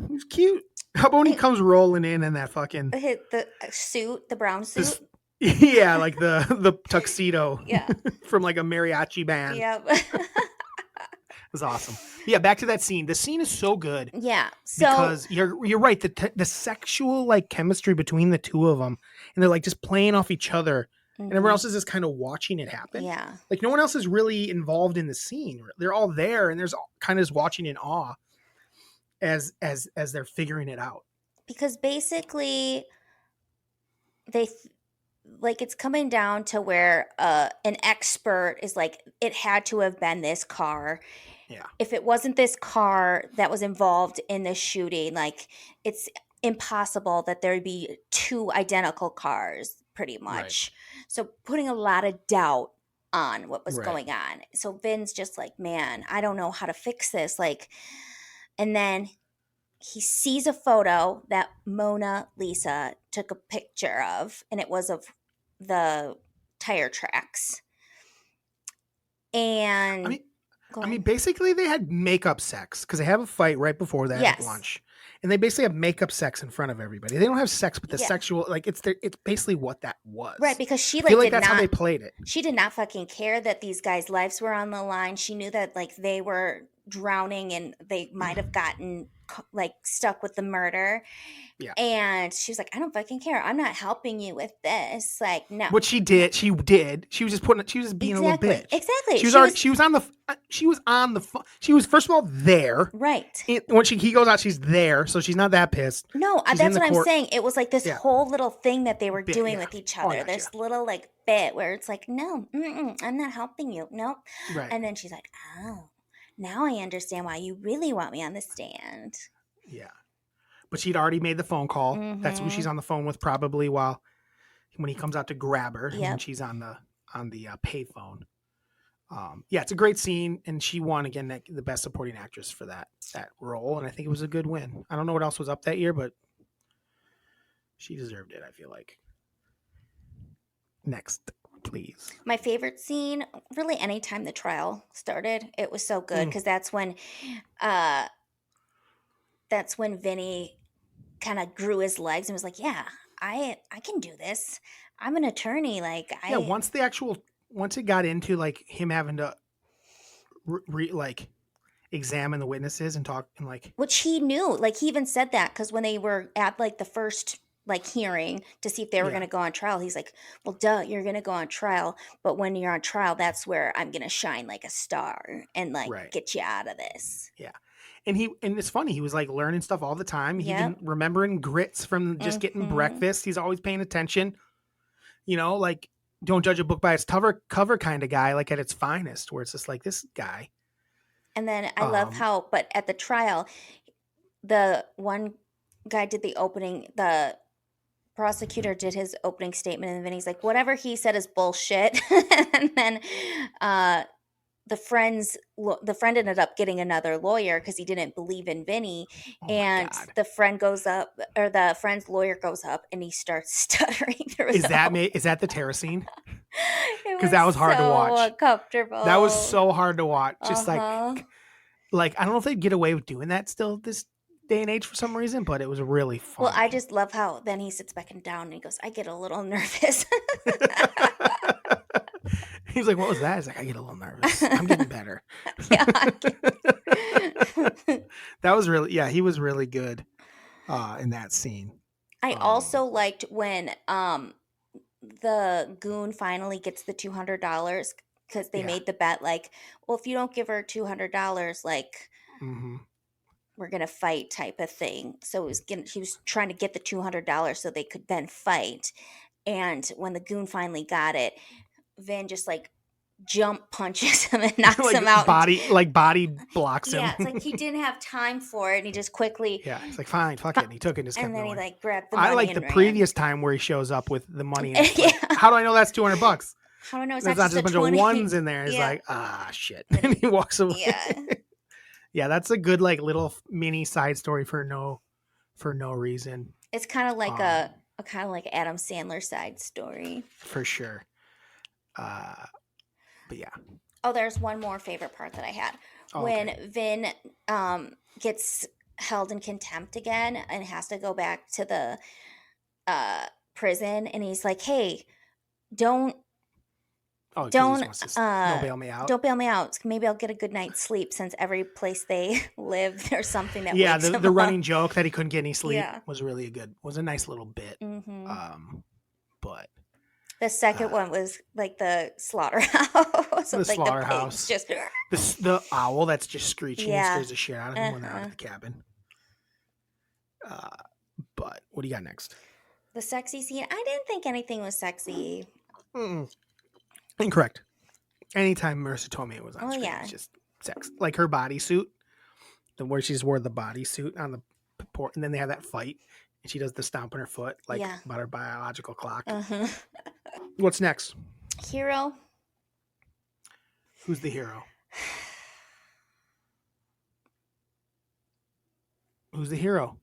He's cute. How about when he comes rolling in that fucking Hit the suit, the brown suit. this, yeah, like the tuxedo Yeah. from like a mariachi band. Yep. It was awesome. Yeah, back to that scene. The scene is so good Yeah. So because you're right. The sexual like chemistry between the two of them, and they're like just playing off each other, and everyone else is just kind of watching it happen. yeah. Like no one else is really involved in the scene. They're all there, and there's kind of just watching in awe as they're figuring it out. Because basically like it's coming down to where an expert is like it had to have been this car. Yeah. If it wasn't this car that was involved in the shooting, like it's impossible that there'd be two identical cars pretty much. So putting a lot of doubt on what was Right. going on. So Vin's just like, man, I don't know how to fix this. Like, and then he sees a photo that Mona Lisa took a picture of, and it was of the tire tracks. And I mean, basically they had makeup sex because they have a fight right before that at Yes. lunch, and they basically have makeup sex in front of everybody. They don't have sex, but the Yeah. sexual, like it's basically what that was. right, because she I feel like did that's not how they played it. she did not fucking care that these guys' lives were on the line. She knew that like they were drowning and they might have gotten like stuck with the murder. Yeah. And she was like, I don't fucking care. I'm not helping you with this. Like, no. What she did. She was just being a little bitch. Exactly. She was on the phone. She was first of all there. Right. When he goes out, she's there, so she's not that pissed. No, She's in that's the what I'm court. saying. It was like this Yeah. whole little thing that they were Bit, doing yeah. with each Oh, I other. gotcha. This little like bit where it's like, no, I'm not helping you. Nope. Right. And then she's like, oh. Now I understand why you really want me on the stand. Yeah. But she'd already made the phone call. That's who Mm-hmm. she's on the phone with probably while when he comes out to grab her, and then Yep. she's on the payphone. Yeah, it's a great scene, and she won again the best supporting actress for that role, and I think it was a good win. I don't know what else was up that year, but she deserved it. I feel like. Next, please. My favorite scene, really, anytime the trial started, it was so good Mm. because uh, that's when Vinny kind of grew his legs and was like, "Yeah, I can do this. I'm an attorney. Like Yeah, I." once it got into like him having to like examine the witnesses and talk and like Which he knew. Like he even said that because when they were at like the first like hearing to see if they were yeah going to go on trial, he's like, "Well, duh, you're going to go on trial, but when you're on trial, that's where I'm going to shine like a star and like right get you out of this." yeah and it's funny he was like learning stuff all the time. He Yep. even remembering grits from just getting Mm-hmm. breakfast. He's always paying attention. Like don't judge a book by its cover kind of guy. Like at its finest, where it's just like this guy. And then I love Um, how, but at the trial, the one guy did the opening, the prosecutor did his opening statement, and then he's like, whatever he said is bullshit. And then uh, the friend ended up getting another lawyer because he didn't believe in Vinny. oh my And god, the friend's lawyer goes up and he starts stuttering through is it that all. me? Is that the terror scene? It Because was that was hard to so watch. That was uncomfortable. so hard to watch. Just Uh-huh. like I don't know if they'd get away with doing that still this day and age for some reason, but it was really Well, I funny. just love how then he sits back and down and he goes, I get a little nervous. He's like, "What was that?" He's like, "I get a little nervous. I'm getting better." Yeah. That was really, yeah, he was really good in that scene. I Um, also liked when the goon finally gets the $200 because they yeah, made the bet like, well, if you don't give her $200, like hmm we're gonna fight type of thing. So he was trying to get the $200 so they could then fight. And when the goon finally got it, Vin just like jump punches him and knocks like him out. And body blocks yeah, him. it's like he didn't have time for it, and he just quickly, Yeah, he's like, "Fine, fuck it," and he took it and just and kept then he going. like grabbed the I money like the and ran. previous time where he shows up with the money and it's Yeah, like, how do I know that's $200? how do I know it's There's not not just just a a bunch of 20? ones in there. It's Yeah, like, shit. and then And he walks away. yeah, Yeah, that's a good like little mini side story for no reason. it's kind of like Um, a kind of like Adam Sandler side story. for sure. Uh, but yeah. Oh, there's one more favorite part that I had Oh, okay. when Vin gets held in contempt again and has to go back to the uh, prison, and he's like, "Hey, don't Oh, because he just don't wants to don't uh bail me out. don't bail me out. Maybe I'll get a good night's sleep since every place they live there's something that Yeah, wakes the him the up." running joke that he couldn't get any sleep Yeah. was really was a nice little bit. Hmm. But The second uh, one was like the slaughterhouse the with like the pigs slaughterhouse, just the owl that's just screeching and yeah. scares the shit out of him when they're out Uh-huh. of the cabin. Uh, but what do you got next? The sexy scene. I didn't think anything was sexy. Mm-mm. Incorrect. Anytime Marissa Tomei was on Oh screen, yeah. it's just sex. Like her bodysuit, the where she's wore the bodysuit on the port, and then they have that fight, and she does the stomp on her foot, like Yeah. about her biological clock. Uh-huh. What's next? Hero. Who's the hero? Who's the hero?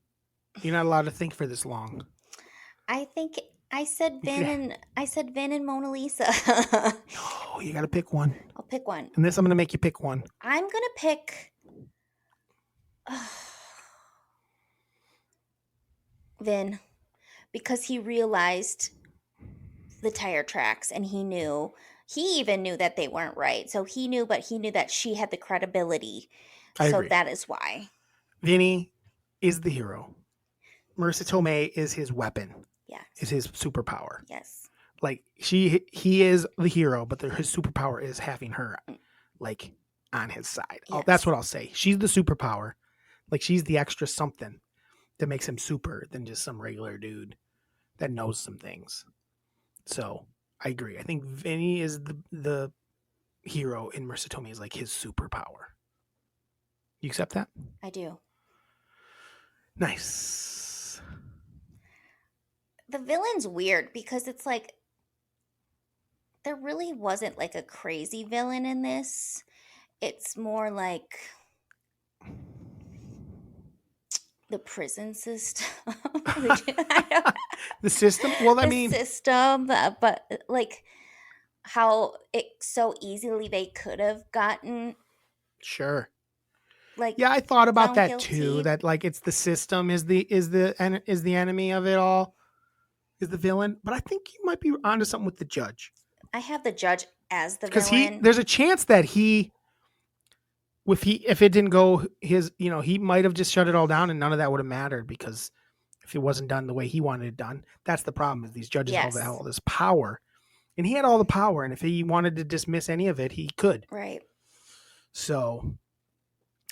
You're not allowed to think for this long. I think I said You could, I said Vin and Mona Lisa. no, you got to pick one. I'll pick one. And this, I'm going to make you pick one. I'm gonna pick Vin because he realized the tire tracks and he even knew that they weren't right. So he knew, but he knew that she had the credibility. I So agree. that is why. Vinny is the hero. Marissa Tomei is his weapon, Yes. is his superpower. Yes. Like he is the hero, but his superpower is having her like on his side. Yes. That's what I'll say. She's the superpower. Like she's the extra something that makes him super than just some regular dude that knows some things. So I agree. I think Vinny is the hero and Marissa Tomei is like his superpower. You accept that? I do. Nice. The villain's weird because it's like there really wasn't like a crazy villain in this. It's more like the prison system. The system? Well, I The mean, system, but like how it so easily they could have gotten sure. like Yeah, I thought about found that too. guilty. That like it's the system is the enemy of it all, is the villain. But I think you might be onto something with the judge I have the judge as the because villain. there's a chance that if it didn't go his, he might have just shut it all down and none of that would have mattered because if it wasn't done the way he wanted it done, that's the problem. Is these judges have Yes. all this power, and he had all the power, and if he wanted to dismiss any of it, he could. Right. So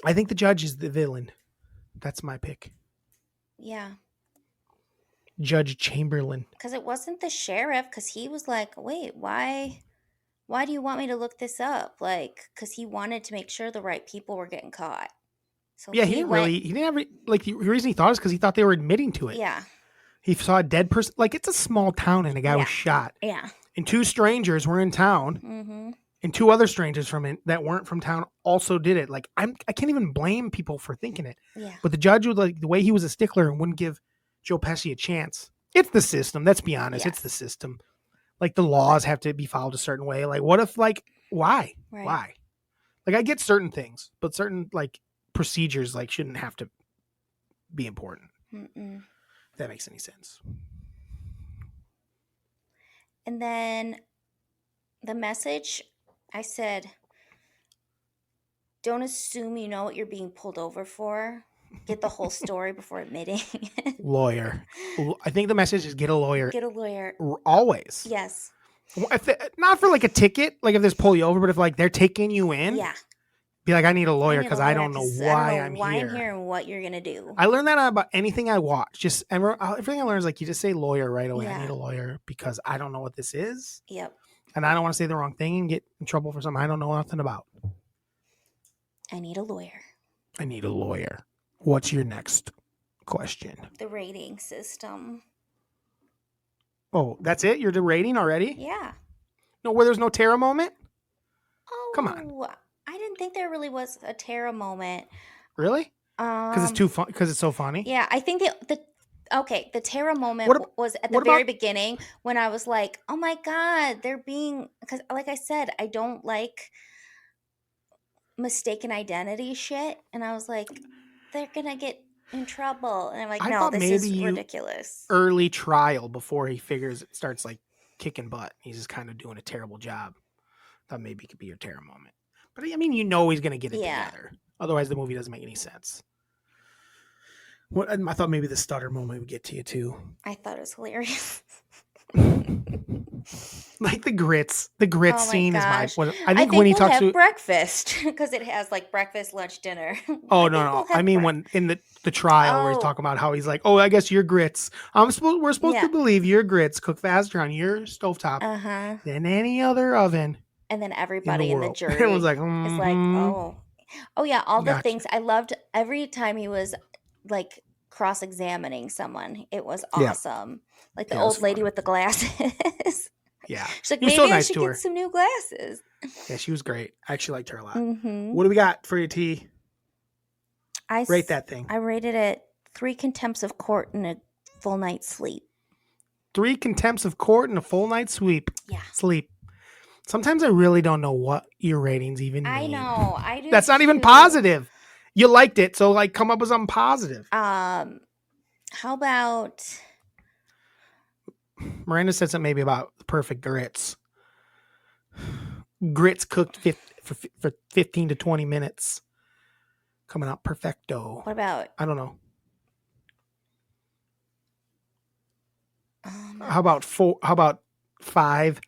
I think the judge is the villain. That's my pick. Yeah. Judge Chamberlain. Because it wasn't the sheriff, because he was like, wait, why do you want me to look this up? Like, because he wanted to make sure the right people were getting caught. So Yeah, he didn't have like the reason he thought is because he thought they were admitting to it. Yeah. He saw a dead person. Like, it's a small town and a guy Yeah. was shot. Yeah. And two strangers were in town. Mm-hmm. And two other strangers from it that weren't from town also did it. Like, I can't even blame people for thinking it. Yeah. But the judge was like, the way he was a stickler and wouldn't give Joe Pesci a chance. It's the system. Let's be honest. Yes. It's the system. Like, the laws have to be followed a certain way. Like, what if, like, why? Right. Why? Like, I get certain things, but certain, like, procedures, like, shouldn't have to be important. Mm-mm. If that makes any sense. And then the message, I said, don't assume you know what you're being pulled over for. Get the whole story before admitting. Lawyer. I think the message is get a lawyer. Get a lawyer. Always. Yes. Not for like a ticket, like if they pull you over, but if like they're taking you in, Yeah. be like, I need a lawyer need a because I lawyer don't know 'cause why I don't know I'm why here. I'm here and what you're gonna do. I learned that about anything I watch. Just everything I learn is like you just say lawyer right away. I Yeah. need a lawyer because I don't know what this is, Yep. and I don't want to say the wrong thing and get in trouble for something I don't know nothing about. I need a lawyer. I need a lawyer. What's your next question? The rating system. Oh, that's it? You're the rating already? Yeah. No, where there's no Tara moment? Oh, Come on. I didn't think there really was a Tara moment. Really? Because it's too fun. Because it's so funny. Yeah, I think the Tara moment was at the what very about- beginning when I was like, oh my God, they're being, because like I said, I don't like mistaken identity shit. And I was like, they're going to get in trouble. And I'm like, I no, thought this is maybe ridiculous. Early trial before he figures it starts like kicking butt. He's just kind of doing a terrible job. Thought maybe it could be your Tara moment. But I mean, he's going to get it together. Otherwise, the movie doesn't make any sense. I thought maybe the stutter moment would get to you too. I thought it was hilarious. Like the grits. The grits scene gosh. is I think when he we'll talks have to breakfast because it has like breakfast, lunch, dinner. Oh no! I mean when in the trial where he's talking about how he's like, oh, I guess your grits. We're supposed to believe your grits cook faster on your stovetop than any other oven. And then everybody in the jury Everyone's like, is like, oh yeah, all the things. I loved every time he was like cross-examining someone. It was awesome. Like the old lady with the glasses. Yeah, she's like, maybe I should get some new glasses. Yeah, she was great. I actually liked her a lot. Mm-hmm. What do we got for your T? Rate that thing. I rated it 3 contempts of court and a full night's sleep. 3 contempts of court and a full night's sleep. Yeah. Sleep. Sometimes I really don't know what your ratings even mean. I know. I do. That's not even positive. You liked it, so like come up with something positive. How about Miranda said something maybe about perfect grits. Grits cooked for 15 to 20 minutes. Coming out perfecto. What about? I don't know. How about 5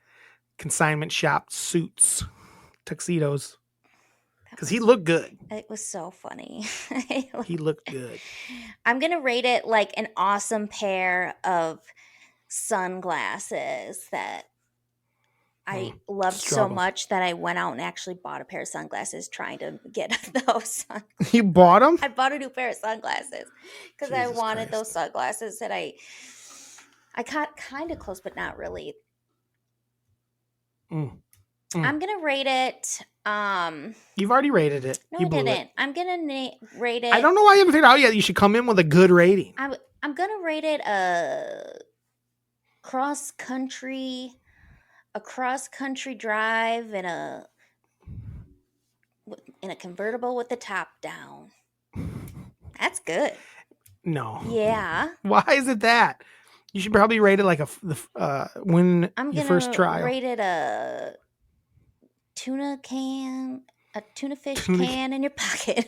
consignment shop suits, tuxedos? Because he looked good. It was so funny. He looked good. I'm gonna rate it like an awesome pair of sunglasses that I loved so Struggle. much that I went out and actually bought a pair of sunglasses trying to get those. You bought them? I bought a new pair of sunglasses because I Jesus wanted Christ. those sunglasses that I got kind of close, but not really. Mm. I'm gonna rate it. You've already rated it. No, You I blew didn't. it. I'm gonna rate it. I don't know why you haven't figured out yet. You should come in with a good rating. I'm gonna rate it cross country, a cross country drive in a convertible with the top down. That's good. No. Yeah. Why is it that? You should probably rate it like when I'm your gonna first trial. rate it a tuna fish Tuna- can in your pocket.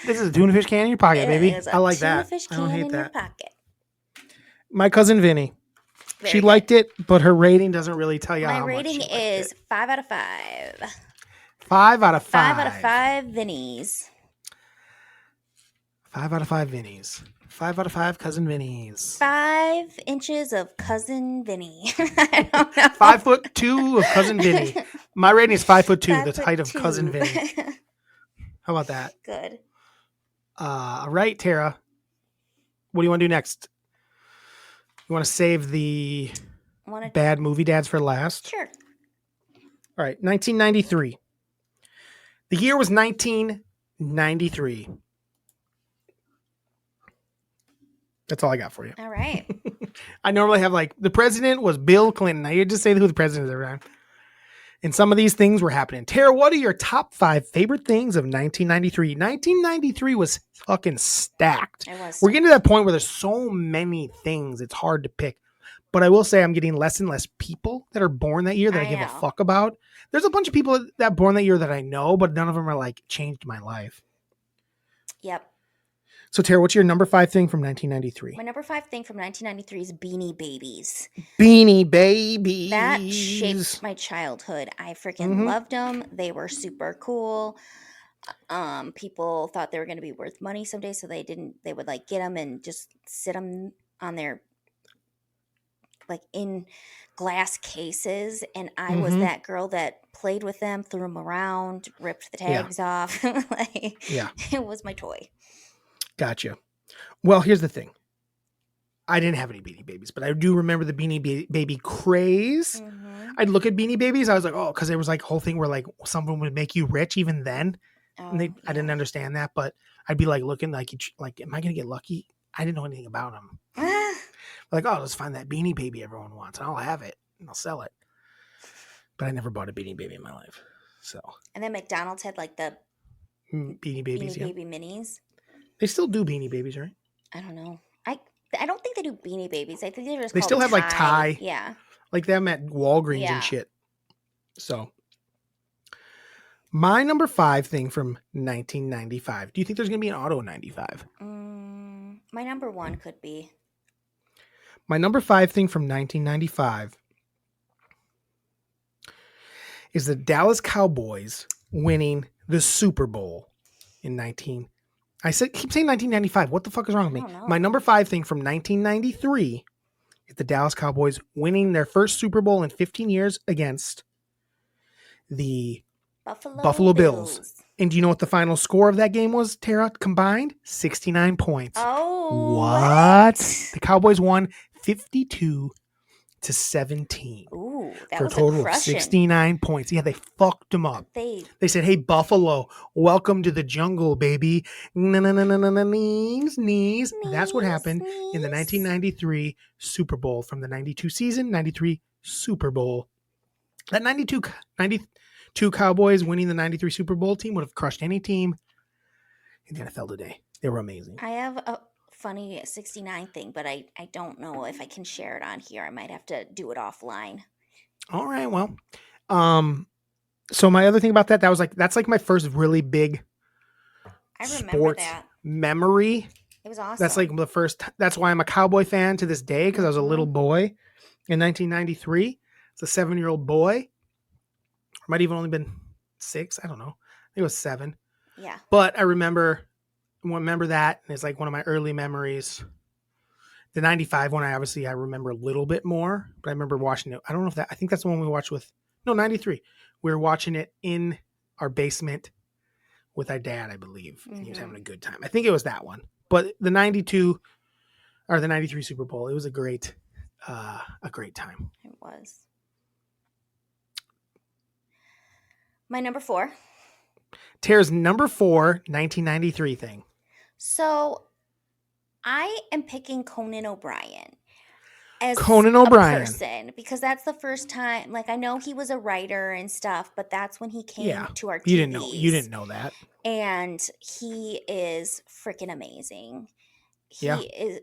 This is a tuna fish can in your pocket, baby. It's a I like tuna that. fish I don't can hate in your that. pocket. My cousin Vinny. Very She good. liked it, but her rating doesn't really tell you My how much rating she liked is it. 5 out of 5. 5 out of 5. 5 out of 5 Vinnies. 5 out of 5 Vinnies. 5 out of 5 cousin Vinnies. 5 inches of cousin Vinny. I don't know. 5'2" of cousin Vinny. My rating is 5'2", the height of 5'2". cousin Vinny. How about that? Good. All right, Tara. What do you want to do next? You want to save the bad movie dads for last? Sure. All right, 1993. The year was 1993. That's all I got for you. All right. I normally have the president was Bill Clinton. I just say who the president is every time. And some of these things were happening. Tara, what are your top 5 favorite things of 1993? 1993 was fucking stacked. It was. We're getting to that point where there's so many things, it's hard to pick. But I will say I'm getting less and less people that are born that year that I give a fuck about. There's a bunch of people that born that year that I know, but none of them are changed my life. Yep. So, Tara, what's your number 5 thing from 1993? My number 5 thing from 1993 is Beanie Babies. Beanie Babies. That shaped my childhood. I freaking loved them. They were super cool. People thought they were going to be worth money someday, so they would get them and just sit them on their in glass cases, and I was that girl that played with them, threw them around, ripped the tags off. It was my toy. Gotcha. Well, here's the thing. I didn't have any Beanie Babies, but I do remember the Beanie Baby craze. I'd look at Beanie Babies. I was like, oh, because there was a whole thing where someone would make you rich even then. And I didn't understand that, but I'd be looking am I going to get lucky? I didn't know anything about them. Oh, let's find that Beanie Baby everyone wants, and I'll have it, and I'll sell it. But I never bought a Beanie Baby in my life. So. And then McDonald's had the Beanie Babies, Baby minis. They still do Beanie Babies, right? I don't know. I don't think they do Beanie Babies. I think they're just They still have Thai. Yeah. Like them at Walgreens and shit. So. My number 5 thing from 1995. Do you think there's going to be an auto in 95? My number 1 could be. My number 5 thing from 1995 is the Dallas Cowboys winning the Super Bowl in keep saying 1995. What the fuck is wrong with me? My number 5 thing from 1993 is the Dallas Cowboys winning their first Super Bowl in 15 years against the Buffalo Bills. And do you know what the final score of that game was, Tara? Combined 69 points. Oh, what? The Cowboys won 52-17. Ooh, that for a was total of 69 points. Yeah, they fucked them up. They said, "Hey, Buffalo, welcome to the jungle, baby." Knees. That's what happened in the 1993 Super Bowl from the 92 season, 93 Super Bowl. That 92 Cowboys winning the 93 Super Bowl team would have crushed any team in the NFL today. They were amazing. I have a funny 69 thing, but I don't know if I can share it on here. I might have to do it offline. All right, well. So my other thing about that's my first really big sports memory. It was awesome. That's the first. That's why I'm a Cowboy fan to this day, because I was a little boy in 1993. It's a 7-year-old boy. Might even only been 6. I don't know. I think it was 7. Yeah. But I remember that, and it's one of my early memories. The 95 one, I remember a little bit more, but I remember watching it. I don't know I think that's the one we watched with, no, 93. We were watching it in our basement with our dad, I believe. And he was having a good time. I think it was that one. But the 92 or the 93 Super Bowl, it was a great time. It was. My number 4. Tara's number 4, 1993 thing. So I am picking Conan O'Brien as Conan a O'Brien. person because that's the first time. Like I know he was a writer and stuff, but that's when he came to our TVs. You didn't know that. And he is freaking amazing. He Yeah. is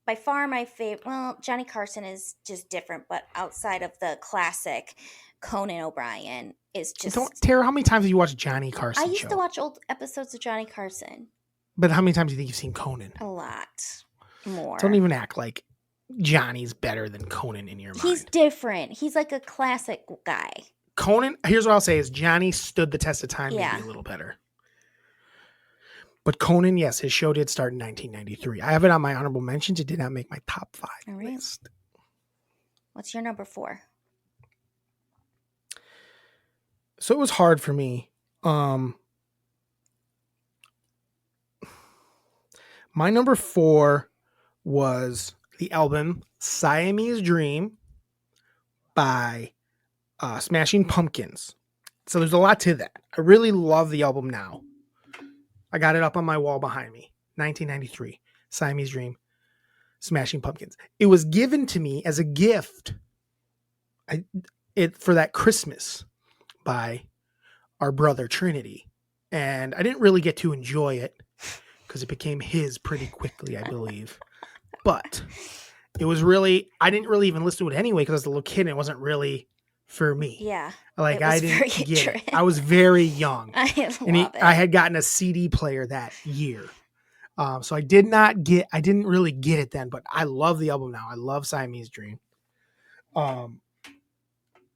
by far my favorite. Well, Johnny Carson is just different, but outside of the classic, Conan O'Brien is just. Tara, how many times have you watched Johnny Carson? I used to watch old episodes of Johnny Carson. But how many times do you think you've seen Conan? A lot more. Don't even act like Johnny's better than Conan in your mind. He's different. He's like a classic guy. Conan, here's what I'll say is Johnny stood the test of time, maybe a little better. But Conan, yes, his show did start in 1993. I have it on my honorable mentions. It did not make my top 5 list. What's your number 4? So it was hard for me. My number 4 was the album Siamese Dream by Smashing Pumpkins. So there's a lot to that. I really love the album now. I got it up on my wall behind me. 1993, Siamese Dream, Smashing Pumpkins. It was given to me as a gift for that Christmas by our brother Trinity. And I didn't really get to enjoy it because it became his pretty quickly, I believe. But it was really, I didn't really even listen to it anyway because I was a little kid and it wasn't really for me. Yeah. Like I didn't get it. I was very young. I love it. I had gotten a CD player that year. So I didn't really get it then, but I love the album now. I love Siamese Dream.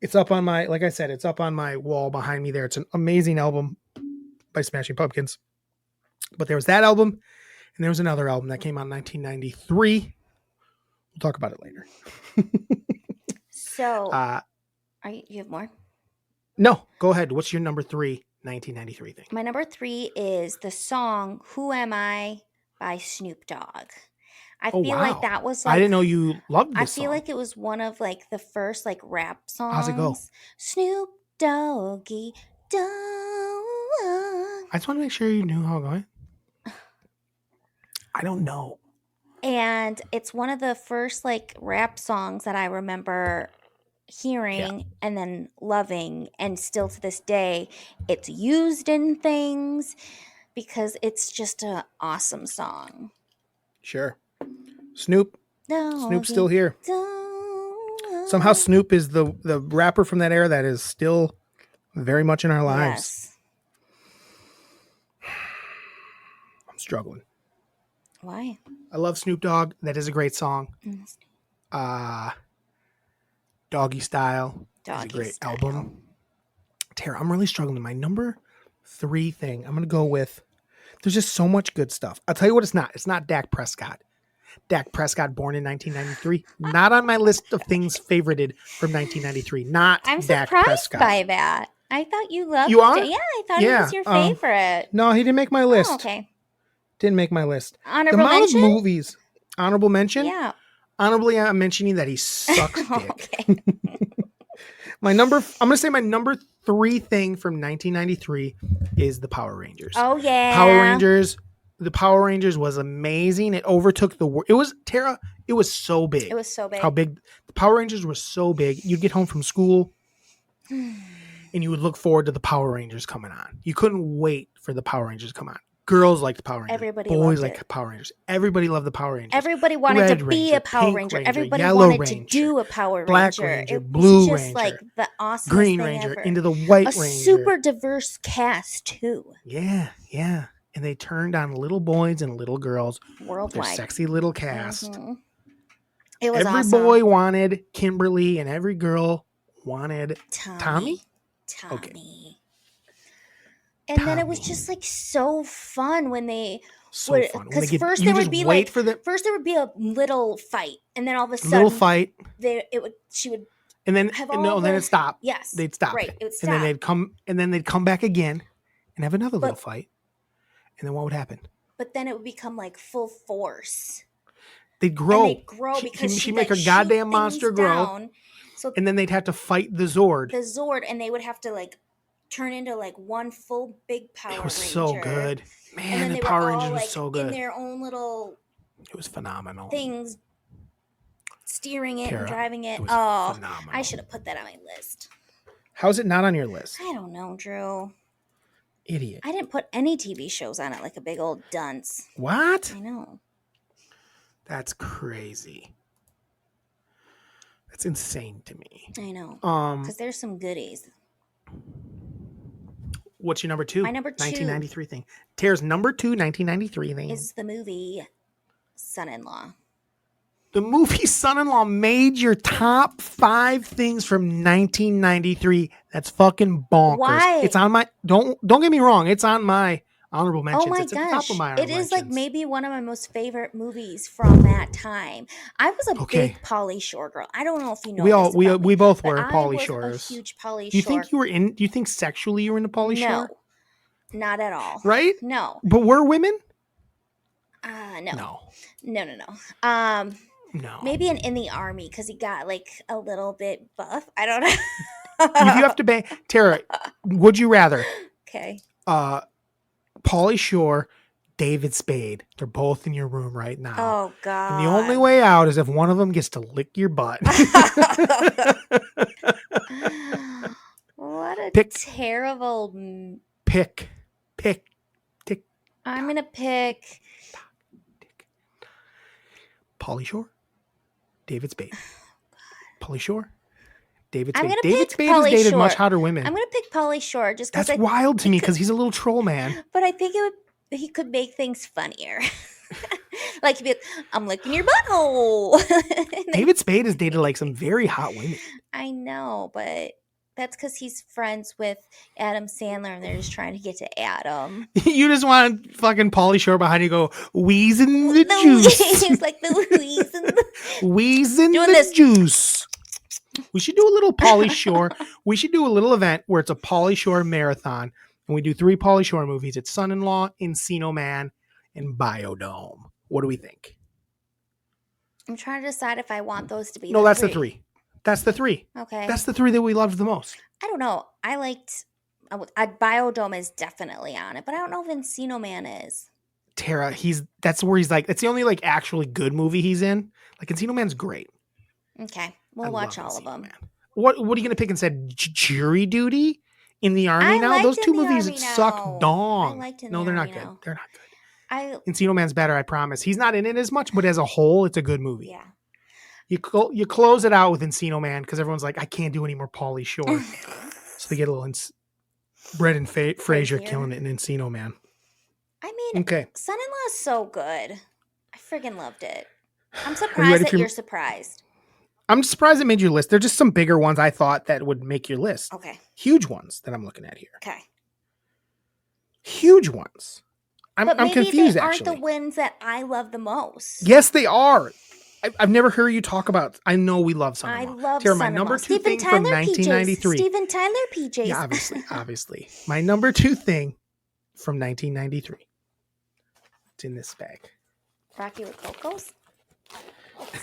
It's up on my, like I said, it's up on my wall behind me there. It's an amazing album by Smashing Pumpkins. But there was that album and there was another album that came out in 1993. We'll talk about it later. So, you have more? No, go ahead. What's your number 3 1993 thing? My number 3 is the song "Who Am I" by Snoop Dogg. I feel like that was like, I didn't know you loved this song. Like it was one of like the first like rap songs. How's it go? Snoop Doggy Dogg. I just want to make sure you knew how it going. I don't know. And it's one of the first like rap songs that I remember hearing and then loving, and still to this day it's used in things because it's just an awesome song. Sure. Snoop's still here. Doggy. Somehow Snoop is the rapper from that era that is still very much in our lives. Yes. I'm struggling. Why? I love Snoop Dogg. That is a great song. Doggy Style is a great album. Tara, I'm really struggling. My number 3 thing, I'm going to go with, there's just so much good stuff. I'll tell you what it's not. It's not Dak Prescott. Dak Prescott, born in 1993. Not on my list of things favorited from 1993. I'm Dak surprised Prescott. by that. I thought you loved You are? it. Yeah, I thought it was your favorite. No, he didn't make my list. Oh, okay. Didn't make my list. Honorable mention? Of movies. Honorable mention? Yeah. Honorably, I'm mentioning that he sucks dick. Okay. I'm going to say my number 3 thing from 1993 is the Power Rangers. Oh, yeah. The Power Rangers was amazing. It overtook the world. It was, Tara, it was so big. It was so big. How big. The Power Rangers were so big. You'd get home from school and you would look forward to the Power Rangers coming on. You couldn't wait for the Power Rangers to come on. Girls liked the Power Rangers. Everybody Boys loved liked Power Rangers. Everybody loved the Power Rangers. Everybody wanted Red to be Ranger, a Power Pink Ranger. Ranger, Everybody Yellow wanted Ranger, to do a Power Black Ranger. Ranger, It Blue was just Ranger, like the awesome Green thing Ranger, ever. into the White a Ranger. super diverse cast too. Yeah. And they turned on little boys and little girls. Worldwide. Their sexy little cast. Mm-hmm. It was every awesome. boy wanted Kimberly and every girl wanted Tommy? Okay. And then it was just like so fun when they So fun. When they Because get, first you there just would be wait like for the first there would be a little fight, and then all of a little sudden fight, she would and then have no, all and then the it stopped. yes, They'd stop, right, it would and then stop. they'd come back again, and have another little But fight, and then what would happen? but then it would become like full force, They'd and grow. they'd grow because She'd she'd make like her shoot goddamn things monster grow, down. So and then they'd have to fight the Zord. the Zord, and they would have to like turn into like one full big Power It was Ranger. so good, And man. then The they were Power all Rangers was like so in good. their own little It was phenomenal. things, steering it Tara, and driving it. it was Oh, phenomenal. I should have put that on my list. How's it not on your list? I don't know, Drew. Idiot. I didn't put any TV shows on it like a big old dunce. What? I know. That's crazy. That's insane to me. I know. Um, Because there's some goodies. what's your number 2? My number 2 1993 thing. Tara's number 2 1993 thing. is the movie Son-in-Law. The movie Son-in-Law made your top 5 things from 1993. That's fucking bonkers. Why? It's on my don't get me wrong. It's on my honorable mentions. Oh my It's at the gosh. top of my It honorable is like mentions. maybe one of my most favorite movies from that time. I was a Okay. big Pauly Shore girl. I don't know if you know We all this about we me, both but were I Pauly was Shores. a huge Pauly Do you Shore. think you were in? Do you think sexually you were into Pauly Shore? No, not at all. Right? No. But were women? No. No. No. No. Maybe in the army because he got like a little bit buff. I don't know. If you have to bang Tara, would you rather Okay. Pauly Shore, David Spade? They're both in your room right now. Oh God. And the only way out is if one of them gets to lick your butt. What a Pick. terrible. Pick. I'm gonna pick. Pauly Shore, David Spade. Pauly Shore, David Spade. I'm gonna David pick Spade has Pauly dated Shore. much hotter women. I'm gonna pick Pauly Shore just because That's wild to me because he's a little troll man. But I think he could make things funnier. Like he'd be like, I'm licking your butthole. David Spade has dated like some very hot women. I know, but that's because he's friends with Adam Sandler and they're just trying to get to Adam. You just want fucking Pauly Shore behind you go, wheezing the juice. He's like the wheeze and the Wheezing Doing the this. juice. We should do a little Pauly Shore. We should do a little event where it's a Pauly Shore marathon. And we do 3 Pauly Shore movies. It's Son-in-Law, Encino Man, and Biodome. What do we think? I'm trying to decide if I want those to be No, the that's three. the 3. That's the 3. Okay. That's the 3 that we loved the most. I don't know. I liked Biodome is definitely on it, but I don't know if Encino Man is. Tara, that's where he's like, it's the only like actually good movie he's in. Like Encino Man's great. Okay. We'll I watch love all of Encino them. Man. What are you gonna pick instead? Jury Duty in the army I now? liked Those In 2 the movies Army Now. suck dong. I liked In No, the they're not Army good. Now. They're not good. I Encino Man's better, I promise. He's not in it as much, but as a whole, it's a good movie. yeah. You close it out with Encino Man because everyone's like, I can't do any more Pauly Shore. So they get a little Brett and Fraser Frazier. killing it in Encino Man. I mean, Okay. Son-in-Law is so good. I friggin' loved it. I'm ready surprised that for- you're surprised. I'm surprised it made your list. They're just some bigger ones I thought that would make your list. Okay. Huge ones that I'm looking at here. Okay. Huge ones. I'm But maybe confused they aren't actually. the wins that I love the most. Yes, they are. I've never heard you talk about. I know we love I Son-in-Law. love Tara, my Son-in-Law. number 2 Steven thing Tyler from 1993. PJs. Steven Tyler PJs. Yeah, obviously. My number 2 thing from 1993. It's in this bag. Rocky Rococo's?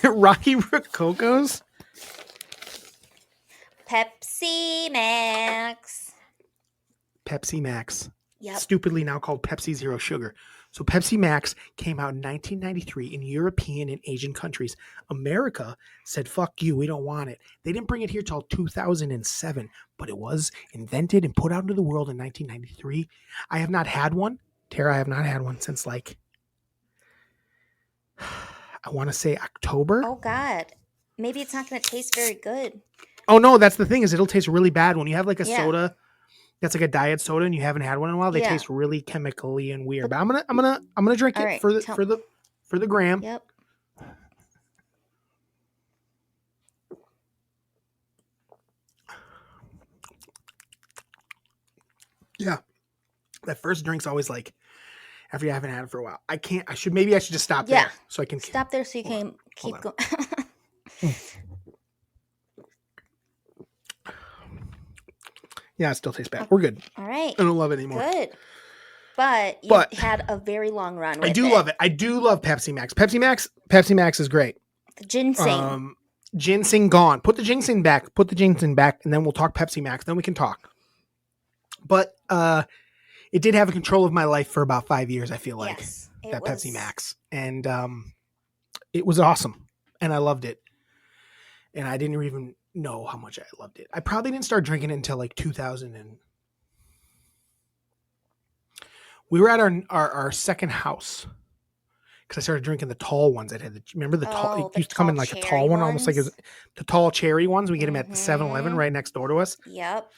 Rocky Rococo's. Pepsi Max. Pepsi Max. Yep. Stupidly now called Pepsi Zero Sugar. So Pepsi Max came out in 1993 in European and Asian countries. America said, fuck you, we don't want it. They didn't bring it here till 2007, but it was invented and put out into the world in 1993. I have not had one. Tara, I have not had one since like, I want to say October. Oh, God. Maybe it's not going to taste very good. Oh no, that's the thing is it'll taste really bad when you have like a Yeah. soda that's like a diet soda and you haven't had one in a while. They Yeah. taste really chemically and weird. But I'm gonna drink All it right, for the gram. Yep. Yeah, that first drink's always like after you haven't had it for a while. I can't. Maybe I should just stop Yeah. there so I can Stop there so you hold on, can keep hold going. Yeah, it still tastes bad. We're good. All right. I don't love it anymore. Good. But you But had a very long run with I do love it. I do love Pepsi Max. Pepsi Max is great. The ginseng. Ginseng gone. Put the ginseng back. Put the ginseng back, and then we'll talk Pepsi Max. Then we can talk. But it did have a control of my life for about 5 years. I feel like Yes, that Pepsi Max, and it was awesome, and I loved it. And I didn't even know how much I loved it. I probably didn't start drinking it until like 2000 and we were at our second house because I started drinking the tall ones. That had remember the tall. It used to come in like a tall one, almost like the tall cherry ones. We get them at the 7-Eleven right next door to us. Yep.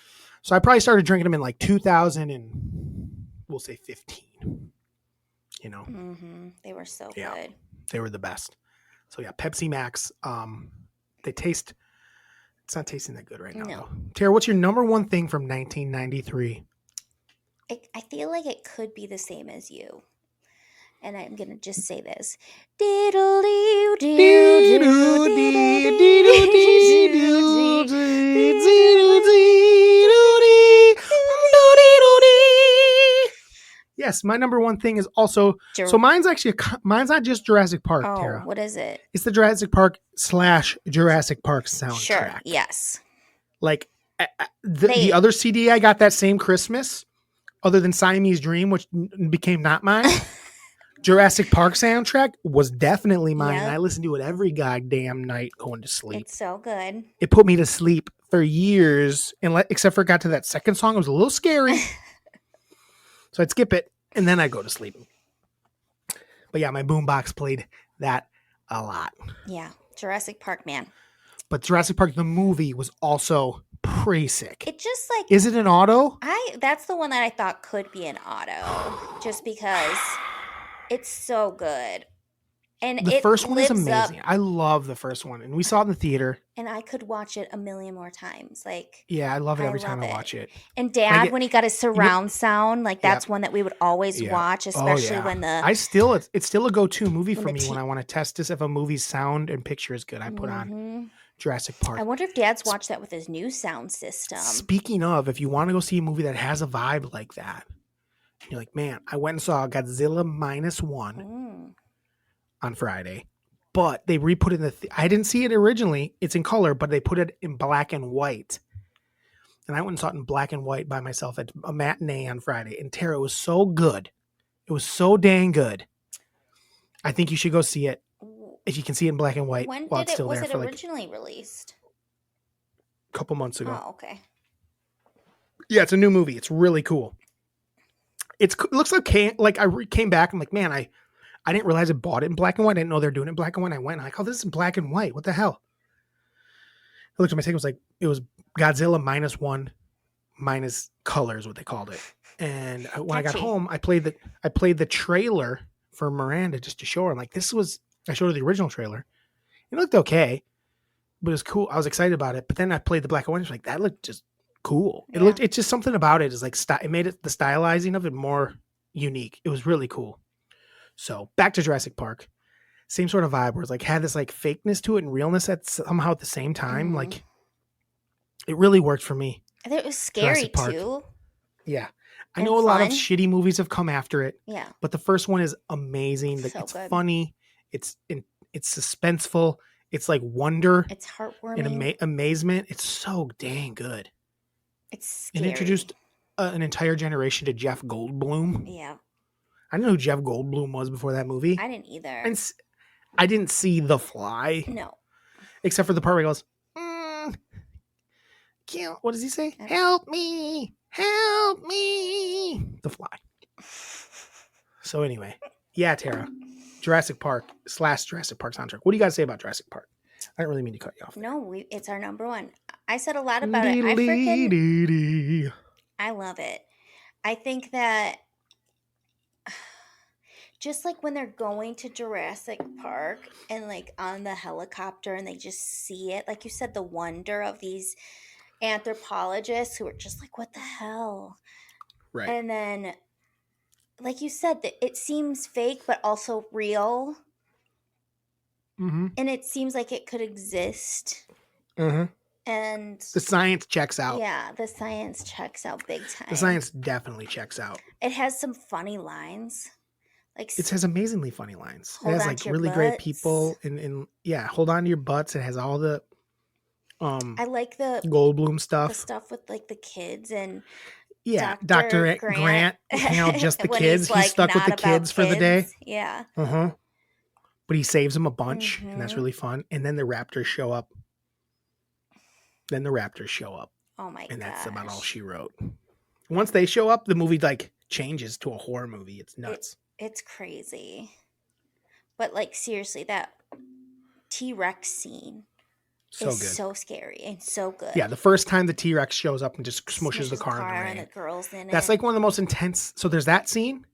So I probably started drinking them in like 2000 and we'll say 15. You know, They were so good. They were the best. So yeah, Pepsi Max. They taste. It's not tasting that good right now. No. Tara, what's your number one thing from 1993? I feel like it could be the same as you. And I'm going to just say this. Yes, my number one thing is also so mine's not just Jurassic Park, Tara. What is it? It's the Jurassic Park / Jurassic Park soundtrack. Sure, yes. Like the other CD I got that same Christmas, other than Siamese Dream, which became not mine, Jurassic Park soundtrack was definitely mine. Yep. I listened to it every goddamn night going to sleep. It's so good. It put me to sleep for years, except for it got to that second song. It was a little scary. So I'd skip it, and then I'd go to sleep. But yeah, my boombox played that a lot. Yeah, Jurassic Park, man. But Jurassic Park, the movie, was also pretty sick. It just like... Is it an auto? That's the one that I thought could be an auto, just because it's so good. And the first one is amazing. I love the first one, and we saw it in the theater. And I could watch it a million more times. Like, yeah, I love it every time I watch it. And Dad, when he got his surround sound, like that's one that we would always watch, especially when the it's still a go-to movie for me when I want to test this if a movie's sound and picture is good. I put on Jurassic Park. I wonder if Dad's watched that with his new sound system. Speaking of, if you want to go see a movie that has a vibe like that, you're like, man, I went and saw Godzilla -1 on Friday, but they re-put it in I didn't see it originally. It's in color, but they put it in black and white. And I went and saw it in black and white by myself at a matinee on Friday. And Tara, it was so good. It was so dang good. I think you should go see it if you can see it in black and white. When was it originally released? A couple months ago. Oh, okay. Yeah, it's a new movie. It's really cool. It looks like I came back. I'm like, man, I didn't realize I bought it in black and white. I didn't know they're doing it in black and white. I went and I'm like, oh, this is in black and white. What the hell? I looked at my ticket. It was Godzilla -1 minus color is what they called it. And when I got home, I played the trailer for Miranda just to show her. I'm like, I showed her the original trailer. It looked okay, but it was cool. I was excited about it. But then I played the black and white. I was like, that looked just cool. Yeah. It's just something about it is like, it made the stylizing of it more unique. It was really cool. So back to Jurassic Park, same sort of vibe where it's like had this like fakeness to it and realness somehow at the same time. Like it really worked for me. I think it was scary too. Yeah. I know a lot of shitty movies have come after it. Yeah. But the first one is amazing. It's funny. It's suspenseful. It's like wonder. It's heartwarming. And amazement. It's so dang good. It's scary. It introduced an entire generation to Jeff Goldblum. Yeah. I didn't know who Jeff Goldblum was before that movie. I didn't either. And I didn't see The Fly. No. Except for the part where he goes, what does he say? Help me. Help me. The Fly. So anyway. Yeah, Tara. Jurassic Park / Jurassic Park soundtrack. What do you guys say about Jurassic Park? I don't really mean to cut you off. No, it's our number one. I said a lot about it. I love it. I think that just like when they're going to Jurassic Park and like on the helicopter and they just see it, like you said, the wonder of these anthropologists who are just like, what the hell? Right. And then like you said, that it seems fake but also real, Mm-hmm. and it seems like it could exist. Mm-hmm. And The science checks out. yeah, the science checks out big time. The science definitely checks out. It has some funny lines. Like It has amazingly funny lines. It hold has on like to your really great butts. people and yeah, hold on to your butts. It has all the I like the Goldblum stuff. stuff with like the kids and Yeah, Dr. Dr. Grant hang out just the when kids. he's He's like stuck with not the about kids for the day. kids. Yeah. Uh-huh. But he saves them a bunch, and that's Mhm. really fun. And then the Raptors show up. Oh my And that's about all gosh. she wrote. Once they show up, the movie like changes to a horror movie. It's nuts. It's crazy. But like seriously, that T-Rex scene So is good. so scary and so good. Yeah, the first time the T-Rex shows up and just smushes the car in the and rain. the girls in That's it. like one of the most intense. So there's that scene,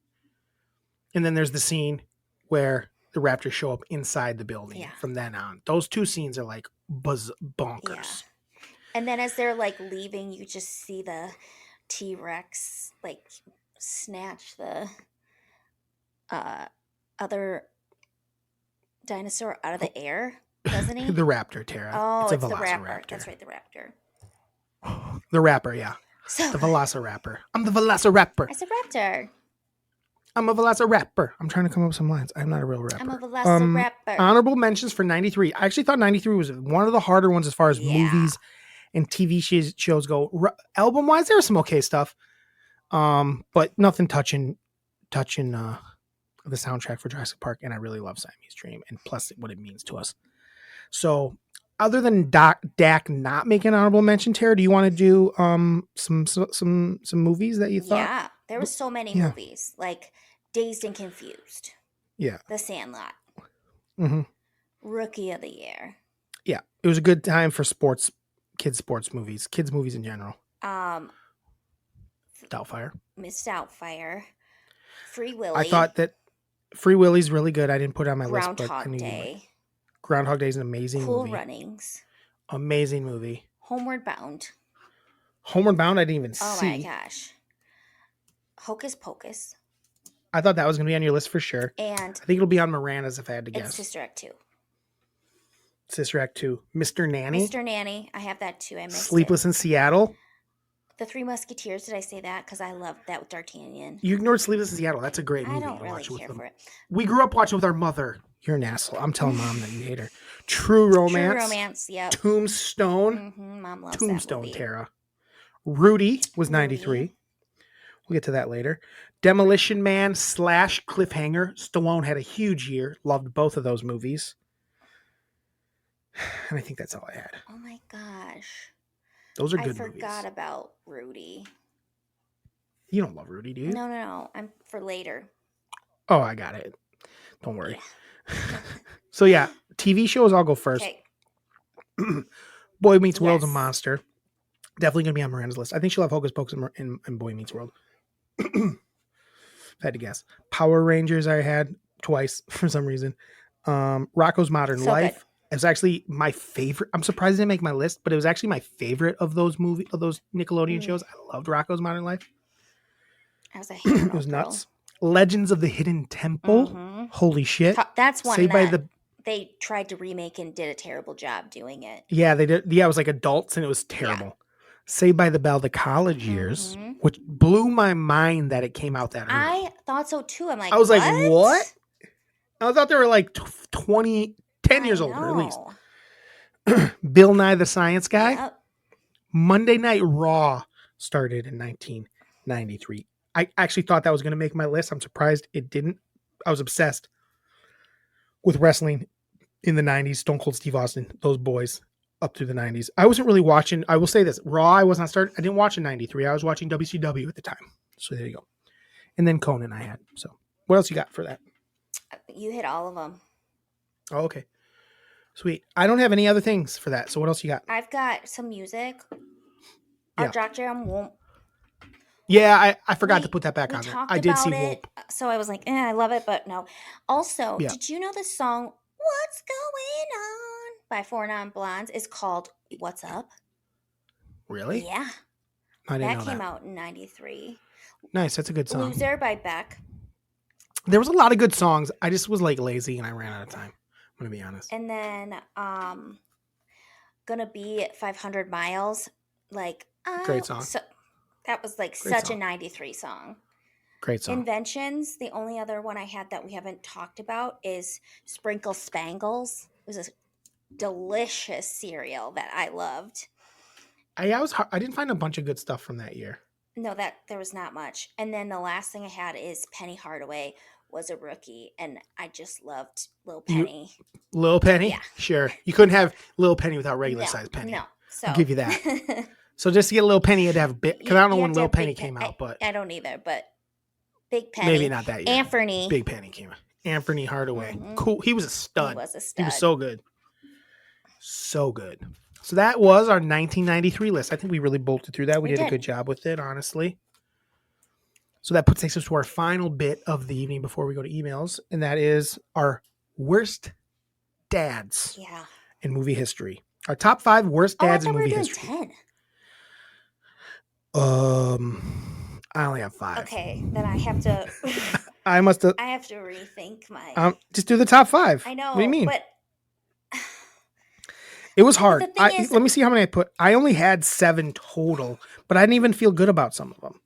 and then there's the scene where the Raptors show up inside the building. Yeah. From then on, those two scenes are like bonkers. Yeah. And then as they're like leaving, you just see the T-Rex like snatch the other dinosaur out of the air, doesn't he? The raptor, Tara. Oh, it's the raptor. Velociraptor. That's right, the raptor. The rapper, yeah. So The Velociraptor. I'm the Velociraptor. I said raptor. I'm a Velociraptor. I'm trying to come up with some lines. I'm not a real rapper. I'm a velociraptor. Honorable mentions for 93. I actually thought 93 was one of the harder ones as far as Yeah. movies and TV shows go. Album-wise, there was some okay stuff. But nothing touching the soundtrack for Jurassic Park, and I really love Siamese Dream, and plus what it means to us. So, other than Dak not making an honorable mention, Tara, do you want to do some movies that you thought? Yeah, there was so many movies like Dazed and Confused. Yeah. The Sandlot. Mm-hmm. Rookie of the Year. Yeah, it was a good time for kids movies in general. Doubtfire. Miss Doubtfire. Free Willy. I thought that Free Willy's really good. I didn't put it on my list, but Groundhog Day. Groundhog Day is an amazing Cool movie. Runnings. Amazing movie. Homeward Bound. Homeward Bound, I didn't even Oh see. my gosh. Hocus Pocus. I thought that was going to be on your list for sure. And I think it'll be on Miranda's if I had to it's guess. Sister Act 2. Sister Act 2. Mr. Nanny. Mr. Nanny. I have that too. I missed Sleepless in Seattle. The Three Musketeers. Did I say that? Because I loved that with D'Artagnan. You ignored Sleepless in Seattle. That's a great movie. I don't to really watch with care them. for it. We grew up watching with our mother. You're an asshole. I'm telling Mom that you hate her. True Romance. True Romance, yep. Tombstone. Mm-hmm. Mom loves Tombstone, that movie. Tara. Rudy was 93. We'll get to that later. Demolition Man / Cliffhanger. Stallone had a huge year. Loved both of those movies. And I think that's all I had. Oh my gosh. Those are good I movies. forgot about Rudy. You don't love Rudy, do you? No. I'm for later. Oh, I got it. Don't worry. So yeah, TV shows, I'll go first. Okay. Boy Meets World's a Yes. monster. Definitely going to be on Miranda's list. I think she'll have Hocus Pocus and Boy Meets World. If I had to guess. Power Rangers I had twice for some reason. Rocco's Modern So Life. good. It was actually my favorite. I'm surprised it didn't make my list, but it was actually my favorite of those Nickelodeon shows. I loved Rocco's Modern Life. I was a hero It was girl. nuts. Legends of the Hidden Temple. Mhm. Holy shit. That's one Saved by that the they tried to remake and did a terrible job doing it. Yeah, they did. Yeah, it was like adults and it was terrible. Saved by the Bell, the college years, Mhm. which blew my mind that it came out that early. I thought so too. I'm like, I was like, what? I thought they were like 10 years I older at least. know. Bill Nye the Science Guy. Yep. Monday Night Raw started in 1993. I actually thought that was going to make my list. I'm surprised it didn't. I was obsessed with wrestling in the 90s. Stone Cold Steve Austin, those boys up through the 90s. I wasn't really watching. I will say this. Raw, I didn't watch in 93. I was watching WCW at the time. So there you go. And then Conan I had. So what else you got for that? You hit all of them. Oh, okay. Sweet. I don't have any other things for that. So what else you got? I've got some music. Yeah. Our Doctor won't. Yeah, I forgot to put that back We on there. talked I did about see it, Whoop. so I was like, I love it, but no. Also, Yeah. did you know the song "What's Going On" by Four Non Blondes is called "What's Up"? Really? Yeah, I didn't know that came that. out in '93. Nice. That's a good song. "Loser" by Beck. There was a lot of good songs. I just was like lazy and I ran out of time. I'm gonna be honest. And then Gonna Be at 500 Miles. Like, Great song. so that was like Great such a song. 93 song. Great song. Inventions, the only other one I had that we haven't talked about is Sprinkle Spangles. It was a delicious cereal that I loved. I didn't find a bunch of good stuff from that year. No, that there was not much. And then the last thing I had is Penny Hardaway was a rookie, and I just loved Lil Penny. Lil Penny? Yeah. Sure. You couldn't have Lil Penny without regular No, size Penny. no. So I'll give you that. So just to get Lil Penny, you had to have a bit, because I don't know You when have to Lil have Penny Big came Pen- out, but I don't either, but Big Penny. maybe not that year. Anthony. Big Penny came out. Anthony Hardaway. Mhm. Cool. He was a stud. He was a He stud. was so good. So good. So that was our 1993 list. I think we really bolted through that. We did a did. good job with it, honestly. So that takes us to our final bit of the evening before we go to emails, and that is our worst dads Yeah. in movie history. Our top 5 worst Oh, I dads thought in we were movie doing history. 10. I only have 5. Okay, then I have to. I must have. I have to rethink my. Just do the top 5. I know. What do you mean? But It was hard. the thing is- Let me see how many I put. I only had 7 total, but I didn't even feel good about some of them.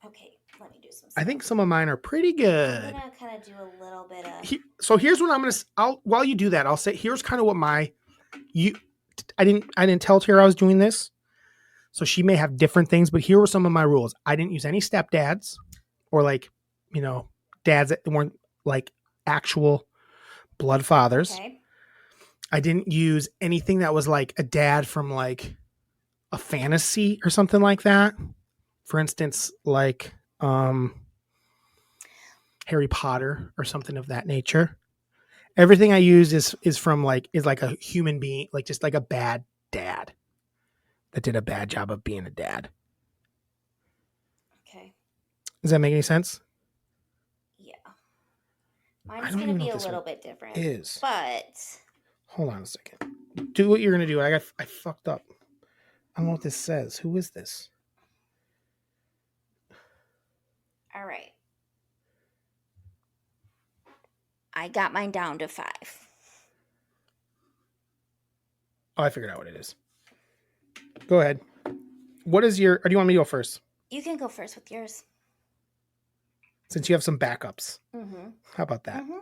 okay, let me do some. I think some of mine are pretty good. I'm gonna kind of do a little bit of. So here's what I'm gonna. While you do that, I'll say here's kind of what I didn't tell Tara I was doing this, so she may have different things. But here were some of my rules. I didn't use any stepdads, or like, dads that weren't like actual blood fathers. Okay. I didn't use anything that was like a dad from like a fantasy or something like that. For instance, like Harry Potter or something of that nature. Everything I use is from like a human being, like just like a bad dad that did a bad job of being a dad. Okay. Does that make any sense? Yeah. I Mine's don't gonna even know be if a this little one bit different. is. But Hold on a second. Do what you're gonna do. I fucked up. I don't know what this says. Who is this? all right. I got mine down to 5. Oh, I figured out what it is. Go ahead. What is your? Or do you want me to go first? You can go first with yours. Since you have some backups. Mm-hmm. How about that? Mm-hmm.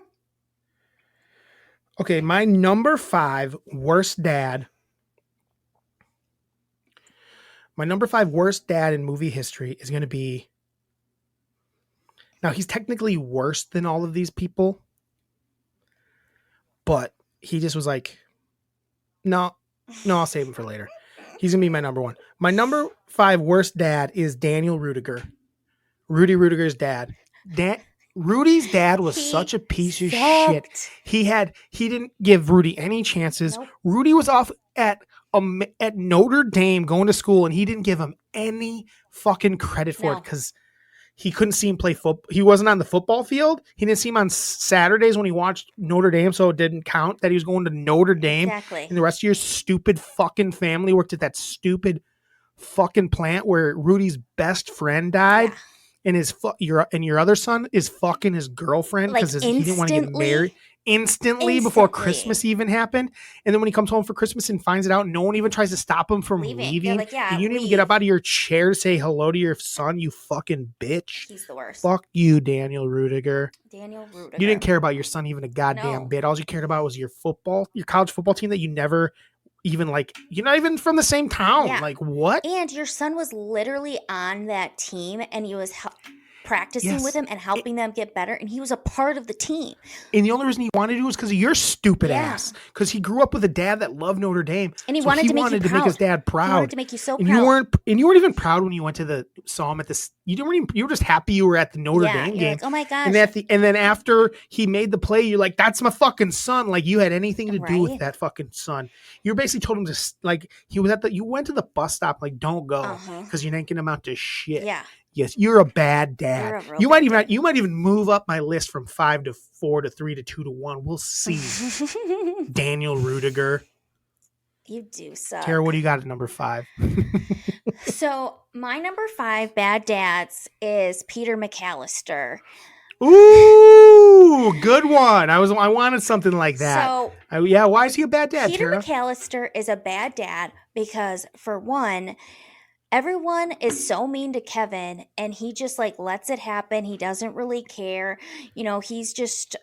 Okay, my number 5 worst dad. My number 5 worst dad in movie history is going to be. Now, he's technically worse than all of these people. But he just was like, no, I'll save him for later. He's going to be my number 1. My number 5 worst dad is Daniel Rudiger. Rudy Rudiger's dad. Rudy's dad was such a piece of shit. He didn't give Rudy any chances. Nope. Rudy was off at Notre Dame going to school, and he didn't give him any fucking credit for it because he couldn't see him play football. He wasn't on the football field. He didn't see him on Saturdays when he watched Notre Dame, so it didn't count that he was going to Notre Dame. Exactly. And the rest of your stupid fucking family worked at that stupid fucking plant where Rudy's best friend died. Yeah. And your other son is fucking his girlfriend because he didn't want to get married instantly before Christmas even happened. And then when he comes home for Christmas and finds it out, no one even tries to stop him from leaving. They're like, yeah, and you didn't even get up out of your chair to say hello to your son, you fucking bitch. He's the worst. Fuck you, Daniel Rudiger. Daniel Rudiger. You didn't care about your son even a goddamn bit. All you cared about was your college football team that you never even like. You're not even from the same town. Yeah. Like what? And your son was literally on that team, and he was practicing with him and helping them get better, and he was a part of the team. And the only reason he wanted to do it was because of your stupid ass. Because he grew up with a dad that loved Notre Dame, and he wanted to make his dad proud. He wanted to make you so and proud. You weren't even proud when you went to saw him at this. You were just happy you were at the Notre Dame game. Like, oh my gosh! And then after he made the play, you're like, "That's my fucking son!" Like you had anything to do with that fucking son. You basically told him to like he was at you went to the bus stop like, "Don't go," because you ain't gonna amount to shit. Yeah. Yes, you're a bad dad. You might even move up my list from 5 to 4 to 3 to 2 to 1. We'll see. Daniel Rudiger. You do suck. Tara, what do you got at number 5? So my number 5 bad dads is Peter McAllister. Ooh, good one. I wanted something like that. So Yeah, why is he a bad dad, Peter Tara? McAllister is a bad dad because, for one, everyone is so mean to Kevin and he just like lets it happen. He doesn't really care. He's just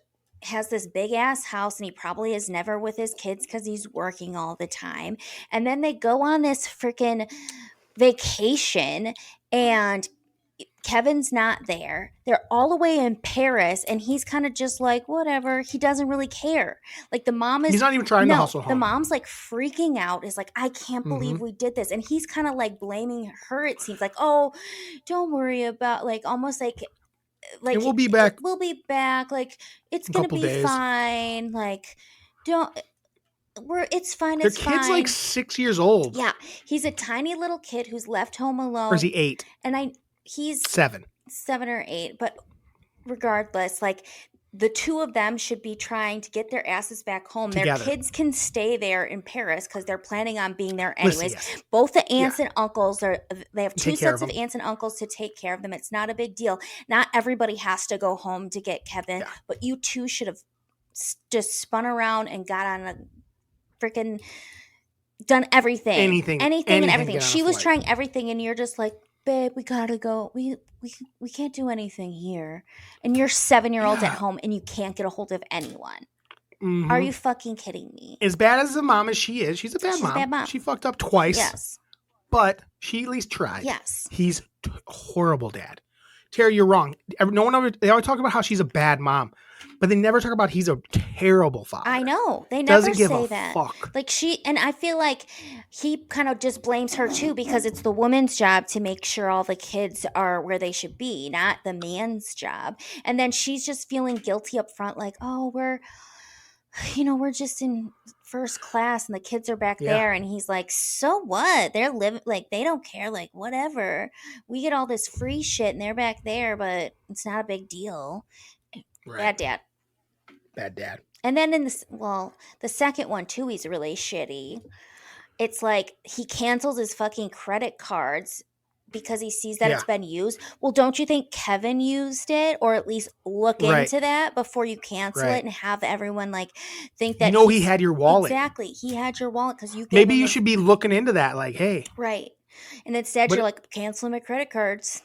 has this big ass house and he probably is never with his kids because he's working all the time. And then they go on this freaking vacation and Kevin's not there. They're all the way in Paris and he's kind of just like, whatever. He doesn't really care. Like the mom is He's not even trying to no, hustle the home. mom's like freaking out, is like, I can't Mm-hmm. believe we did this. And he's kind of like blaming her, it seems like, oh, don't worry about, like, almost like And we'll be back we'll be back. Like, it's in a gonna couple be days. fine. Like, don't it's fine, Their it's kid's fine. like 6 years old. Yeah. He's a tiny little kid who's left home alone. Or is he 8? And he's 7. 7 or 8, but regardless, like the two of them should be trying to get their asses back home. Together. Their kids can stay there in Paris because they're planning on being there anyways. Listen, yes. Both the aunts and uncles they have two Take care sets of of them. aunts and uncles to take care of them. It's not a big deal. Not everybody has to go home to get Kevin, Yeah. but you two should have just spun around and got on a freaking done everything. Anything and get everything. on a She was flight. trying everything and you're just like, babe, we gotta go. We can't do anything here. And you're 7-year-olds at Yeah. home and you can't get a hold of anyone. Mhm. Are you fucking kidding me? As bad as a mom as she is, she's a bad mom. She fucked up twice. Yes. But she at least tried. Yes. He's a horrible dad. Terry, you're wrong. No one ever. They always talk about how she's a bad mom, but they never talk about he's a terrible father. I know. They never Doesn't give say a that. fuck. Like and I feel like he kind of just blames her too because it's the woman's job to make sure all the kids are where they should be, not the man's job. And then she's just feeling guilty up front, like, oh, we're just in first class and the kids are back there. And he's like, so what? They're living, like, they don't care, like, whatever. We get all this free shit and they're back there, but it's not a big deal. Right. Bad dad. Bad dad. And then the second one too, he's really shitty. It's like he cancels his fucking credit cards because he sees that it's been used. Well, don't you think Kevin used it, or at least look into that before you cancel it and have everyone like think that he had your wallet. Exactly, he had your wallet because you. Maybe you should be looking into that. Like, hey, right, and instead you're like canceling my credit cards.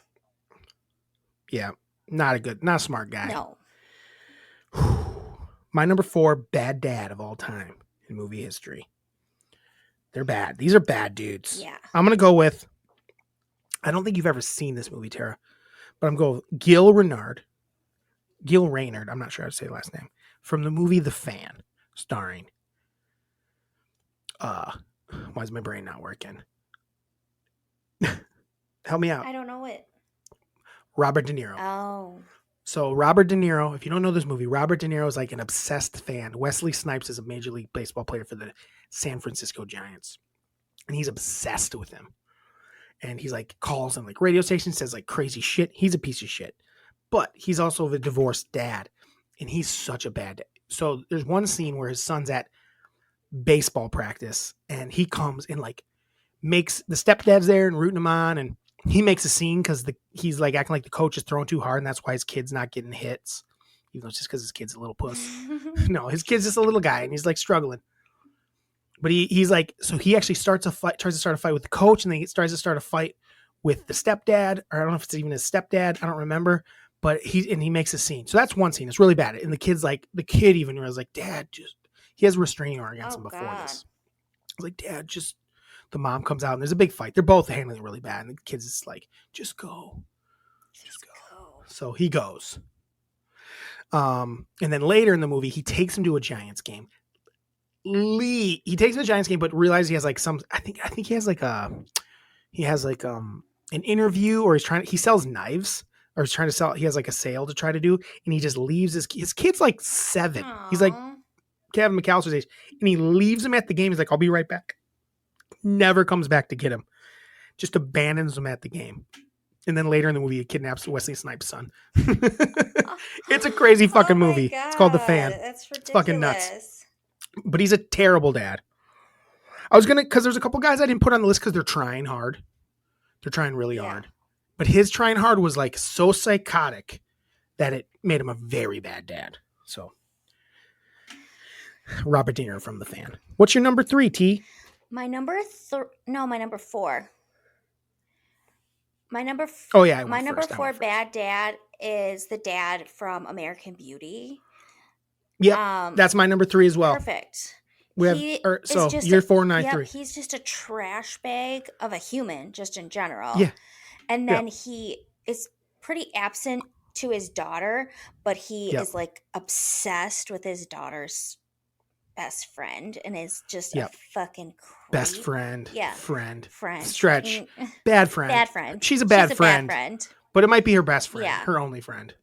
Yeah, not a smart guy. No. My number 4 bad dad of all time in movie history. They're bad. These are bad dudes. Yeah. I'm going to go with, I don't think you've ever seen this movie, Tara, but I'm going with Gil Reynard, I'm not sure how to say the last name, from the movie The Fan, starring, why is my brain not working? Help me out. I don't know it. Robert De Niro. Oh. So Robert De Niro, if you don't know this movie, Robert De Niro is like an obsessed fan. Wesley Snipes is a Major League Baseball player for the San Francisco Giants. And he's obsessed with him. And he's like calls on like radio stations, says like crazy shit. He's a piece of shit. But he's also the divorced dad. And he's such a bad dad. So there's one scene where his son's at baseball practice and he comes and like makes the stepdad's there and rooting him on, and he makes a scene because he's like acting like the coach is throwing too hard, and that's why his kid's not getting hits, even though it's just because his kid's a little puss. No, his kid's just a little guy, and he's like struggling. But he's like, so he actually tries to start a fight with the coach, and then he tries to start a fight with the stepdad, or I don't know if it's even his stepdad, I don't remember. But he makes a scene. So that's one scene. It's really bad. And the kid even was like, Dad, he has a restraining order against him before this. I was like, Dad, the mom comes out and there's a big fight. They're both handling it really bad. And the kid's just like, just go. Just go. So he goes. And then later in the movie, he takes him to a Giants game. He takes him to a Giants game, but realizes he has like I think he has like an interview, or he sells knives, or he's trying to sell, he has like a sale to try to do. And he just leaves his kid's like 7. Aww. He's like Kevin McAllister's age. And he leaves him at the game. He's like, I'll be right back. Never comes back to get him. Just abandons him at the game. And then later in the movie, he kidnaps Wesley Snipes' son. It's a crazy fucking movie. God. It's called The Fan. That's ridiculous. It's fucking nuts. But he's a terrible dad. Because there's a couple guys I didn't put on the list because they're trying hard. They're trying really hard. But his trying hard was like so psychotic that it made him a very bad dad. So Robert De Niro from The Fan. What's your number 3, T? My number 4. Oh yeah, I My went number first. I 4 went first. bad dad is the dad from American Beauty. Yep, that's my number 3 as well. Perfect. We have so you're 4 and I 3. He's just a trash bag of a human, just in general. Yeah. And then he is pretty absent to his daughter, but he is like obsessed with his daughter's best friend and is just a fucking creep. Best friend. Yeah. Friend. Friend. Stretch. Bad friend. Bad friend. She's a bad friend. But it might be her best friend. Yeah. Her only friend.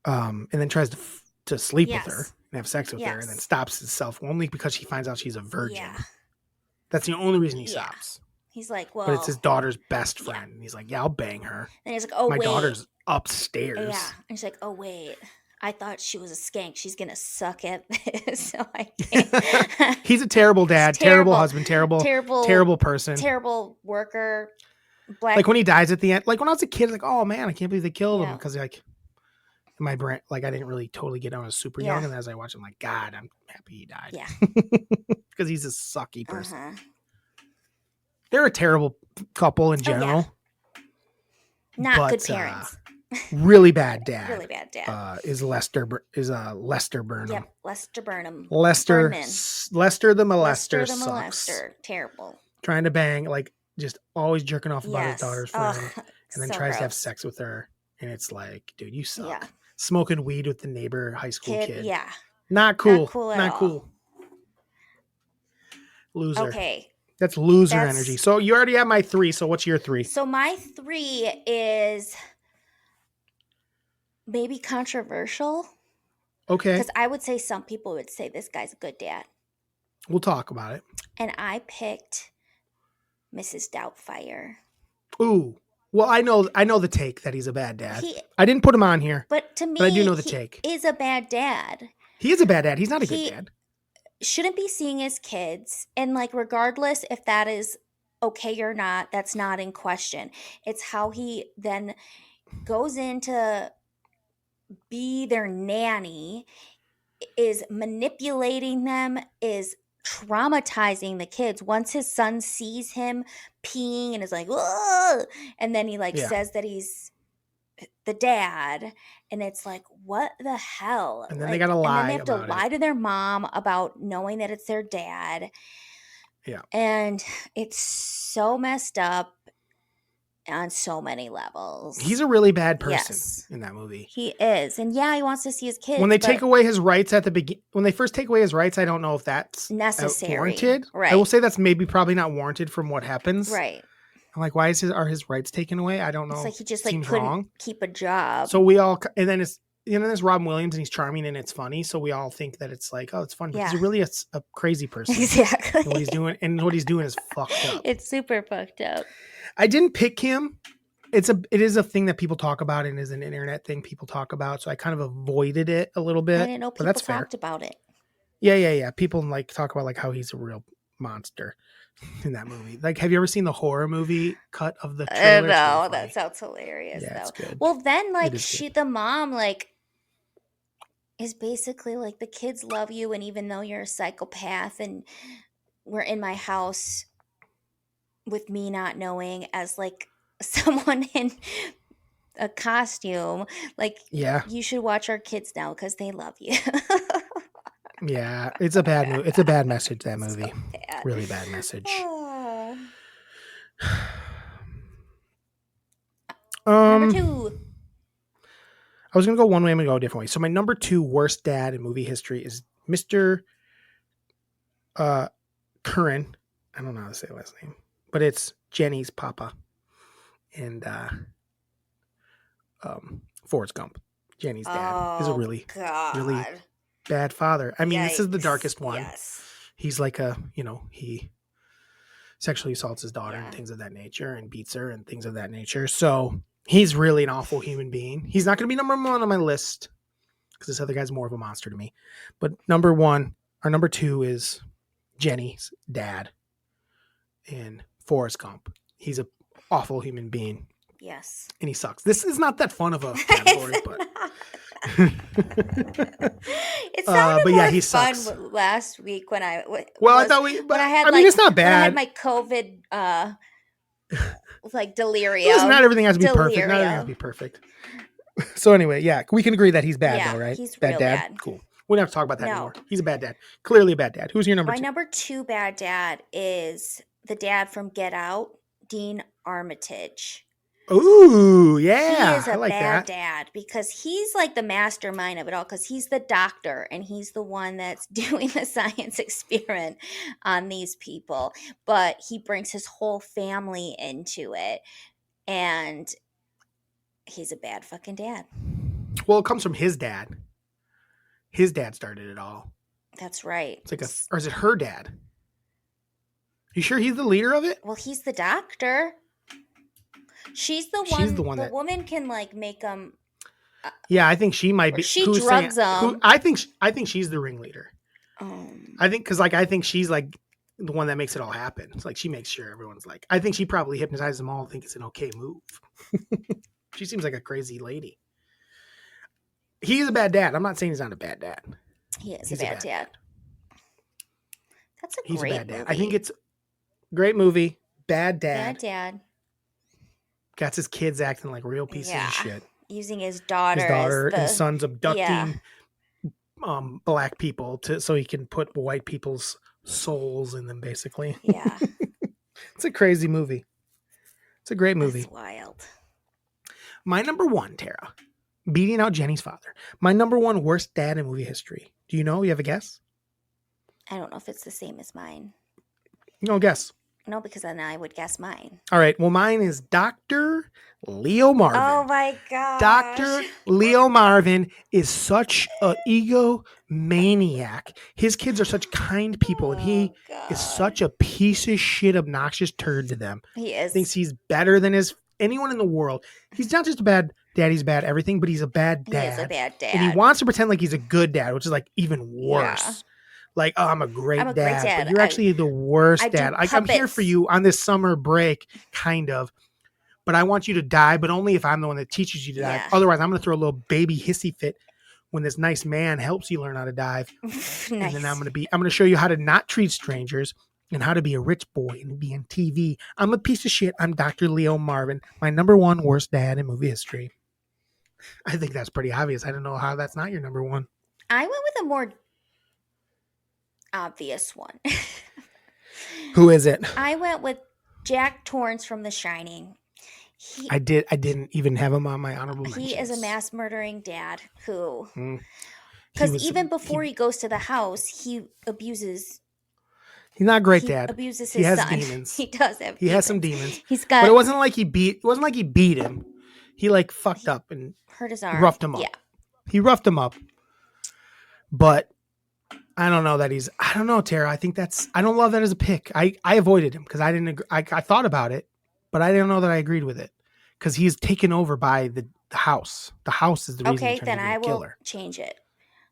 And then tries to sleep with her and have sex with her, and then stops himself only because she finds out she's a virgin. Yeah. That's the only reason he stops. He's like, well. But it's his daughter's best friend. And he's like, yeah, I'll bang her. And he's like, oh, My wait. daughter's upstairs. Yeah. And she's like, oh, wait. I thought she was a skank. She's going to suck at this. So I can't. He's a terrible dad, terrible husband, terrible person. Terrible worker. Like when he dies at the end. Like when I was a kid, like, oh man, I can't believe they killed him. Because like my brain, like I didn't really totally get on. I was super young. And as I watched him, like, God, I'm happy he died. Yeah. Because he's a sucky person. They're a terrible couple in general. Not good parents. Really bad dad. Really bad dad. Is Lester Burnham. Yep, Lester Burnham. Lester the molester Lester the sucks. molester. Terrible. Trying to bang, like just always jerking off about his daughter's friend, and then so tries gross. to have sex with her, and it's like, dude, you suck. Yeah. Smoking weed with the neighbor high school kid. Yeah. Not cool. Not cool at Not all. cool. Loser. Okay. That's loser energy. So you already have my 3. So what's your 3? So my 3 is maybe controversial. Okay. Because I would say some people would say this guy's a good dad. We'll talk about it. And I picked Mrs. Doubtfire. Ooh. Well, I know the take that he's a bad dad. I didn't put him on here. But to me, I do know the take. Is a bad dad. He is a bad dad. He's not a good dad. Shouldn't be seeing his kids, and like regardless if that is okay or not, that's not in question. It's how he then goes in to be their nanny, is manipulating them, is traumatizing the kids. Once his son sees him peeing and is like, whoa, and then he says that he's the dad, and it's like, what the hell? And then they gotta lie. And then they have to lie to their mom about knowing that it's their dad. Yeah. And it's so messed up on so many levels. He's a really bad person in that movie. He is. And he wants to see his kids. When they take away his rights at the beginning, when they first take away his rights, I don't know if that's necessary. Warranted. Right. I will say that's probably not warranted from what happens. Right. I'm like, why are his rights taken away? I don't know. It's like he just Seems couldn't wrong. keep a job. So we all, and then it's, there's Robin Williams and he's charming and it's funny. So we all think that it's like, oh, it's funny. But he's really a crazy person. Exactly. And what he's doing is fucked up. It's super fucked up. I didn't pick him. It is a thing that people talk about and is an internet thing people talk about. So I kind of avoided it a little bit. I didn't know people talked about it. Yeah. People talk about like how he's a real monster in that movie. Like, have you ever seen the horror movie cut of the trailer? No, that sounds hilarious. Yeah, though. it's good. Well, then the mom is basically like, the kids love you, and even though you're a psychopath and we're in my house with me not knowing, as like someone in a costume, you should watch our kids now because they love you. Yeah, it's a bad movie. It's a bad message, that movie. So bad. Really bad message. Number 2. I was going to go one way, I'm going to go a different way. So my number 2 worst dad in movie history is Mr. Curran. I don't know how to say the last name, but it's Jenny's papa. And Forrest Gump. Jenny's dad is a really bad father. I mean, this is the darkest one. Yes. He's like he sexually assaults his daughter and things of that nature and beats her and things of that nature. So he's really an awful human being. He's not going to be number 1 on my list because this other guy's more of a monster to me. But number 2 is Jenny's dad in Forrest Gump. He's an awful human being. Yes. And he sucks. This is not that fun of a category, but It sounded but more he fun sucks. last week when I Well, I was thought we. when But I had I mean, like it's not when I had bad. my COVID like Listen, not delirium. everything has to be perfect. Not everything has to Delirium. be perfect. So anyway, yeah, we can agree that he's bad, Yeah, though, right? he's Bad real dad. bad. Cool. We don't have to talk about that No. anymore. He's a bad dad. Clearly a bad dad. Who's your number My two? number 2 bad dad is the dad from Get Out, Dean Armitage. Ooh, He yeah, is I a like bad that. dad because he's like the mastermind of it all because he's the doctor and he's the one that's doing the science experiment on these people. But he brings his whole family into it and he's a bad fucking dad. Well, it comes from his dad. His dad started it all. That's right. It's like or is it her dad? You sure he's the leader of it? Well, he's the doctor. She's the She's one. the one The that. woman can like make them. Yeah, I think she might Or be. she Who's saying? drugs them. I think she's the ringleader. Um, I think because I think she's like the one that makes it all happen. It's like she makes sure everyone's like. I think she probably hypnotizes them all and think it's an okay move. She seems like a crazy lady. He's a bad dad. I'm not saying he's not a bad dad. he is He's a bad dad. That's a He's great a bad dad. movie. I think it's a great movie. Bad dad. Bad dad. Got his kids acting like real pieces Yeah. of shit. Using his daughter, His daughter as the, and sons abducting yeah. Black people so he can put white people's souls in them, basically. Yeah. It's a crazy movie. It's a great movie. That's wild. My number one, Tara, beating out Jenny's father. My number one worst dad in movie history. Do you know? You have a guess? I don't know if it's the same as mine. No guess. No, because then I would guess mine. All right. Well, mine is Dr. Leo Marvin. Oh my god. Dr. Leo Marvin is such an egomaniac. His kids are such kind people, and he is such a piece of shit, obnoxious turd to them. He is. Thinks he's better than anyone in the world. He's not just a bad dad, he's bad everything, but he's a bad dad. He is a bad dad. And he wants to pretend like he's a good dad, which is like even worse. Yeah. Like, oh, I'm a great I'm a great dad, dad. but you're actually the worst dad. I'm here puppets. for you on this summer break, kind of. But I want you to die, but only if I'm the one that teaches you to dive. Yeah. Otherwise, I'm going to throw a little baby hissy fit when this nice man helps you learn how to dive. Nice. And then I'm going to show you how to not treat strangers and how to be a rich boy and be on TV. I'm a piece of shit. I'm Dr. Leo Marvin, my number one worst dad in movie history. I think that's pretty obvious. I don't know how that's not your number one. I went with a more obvious one. Who is it? I went with Jack Torrance from The Shining. I didn't even have him on my honorable mentions. He is a mass murdering dad who, He because was- even before he goes to the house, he abuses. He's not a great he dad. abuses He his has son. demons. He does have. He has some demons. He's got. But it wasn't like he beat him. He like fucked up and hurt his arm. roughed him up. Yeah. He roughed him up. But I don't know that I don't know, Tara. I think I don't love that as a pick. I avoided him because I didn't agree. I thought about it, but I didn't know that I agreed with it because he's taken over by the house. The house is the reason. Okay, then I will killer. change it.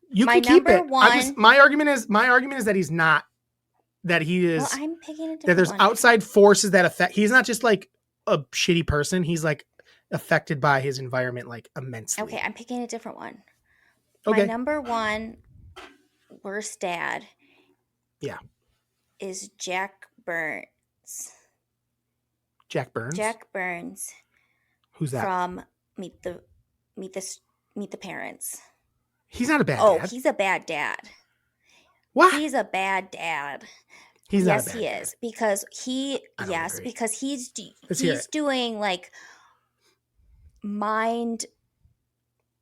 You My can keep number it. one- My argument is that he's not. That he is. Well, I'm picking a different That there's one. outside forces that affect. He's not just like a shitty person. He's like affected by his environment like immensely. Okay, I'm picking a different one. Okay. My number one worst dad. Yeah. Is Jack Burns. Jack Burns. Jack Burns. Who's that? From Meet the Parents. He's not a bad Oh, dad. he's a bad dad. What? He's a bad dad. He's yes, not a bad he dad. is because I don't agree. because he's Let's hear it. doing like mind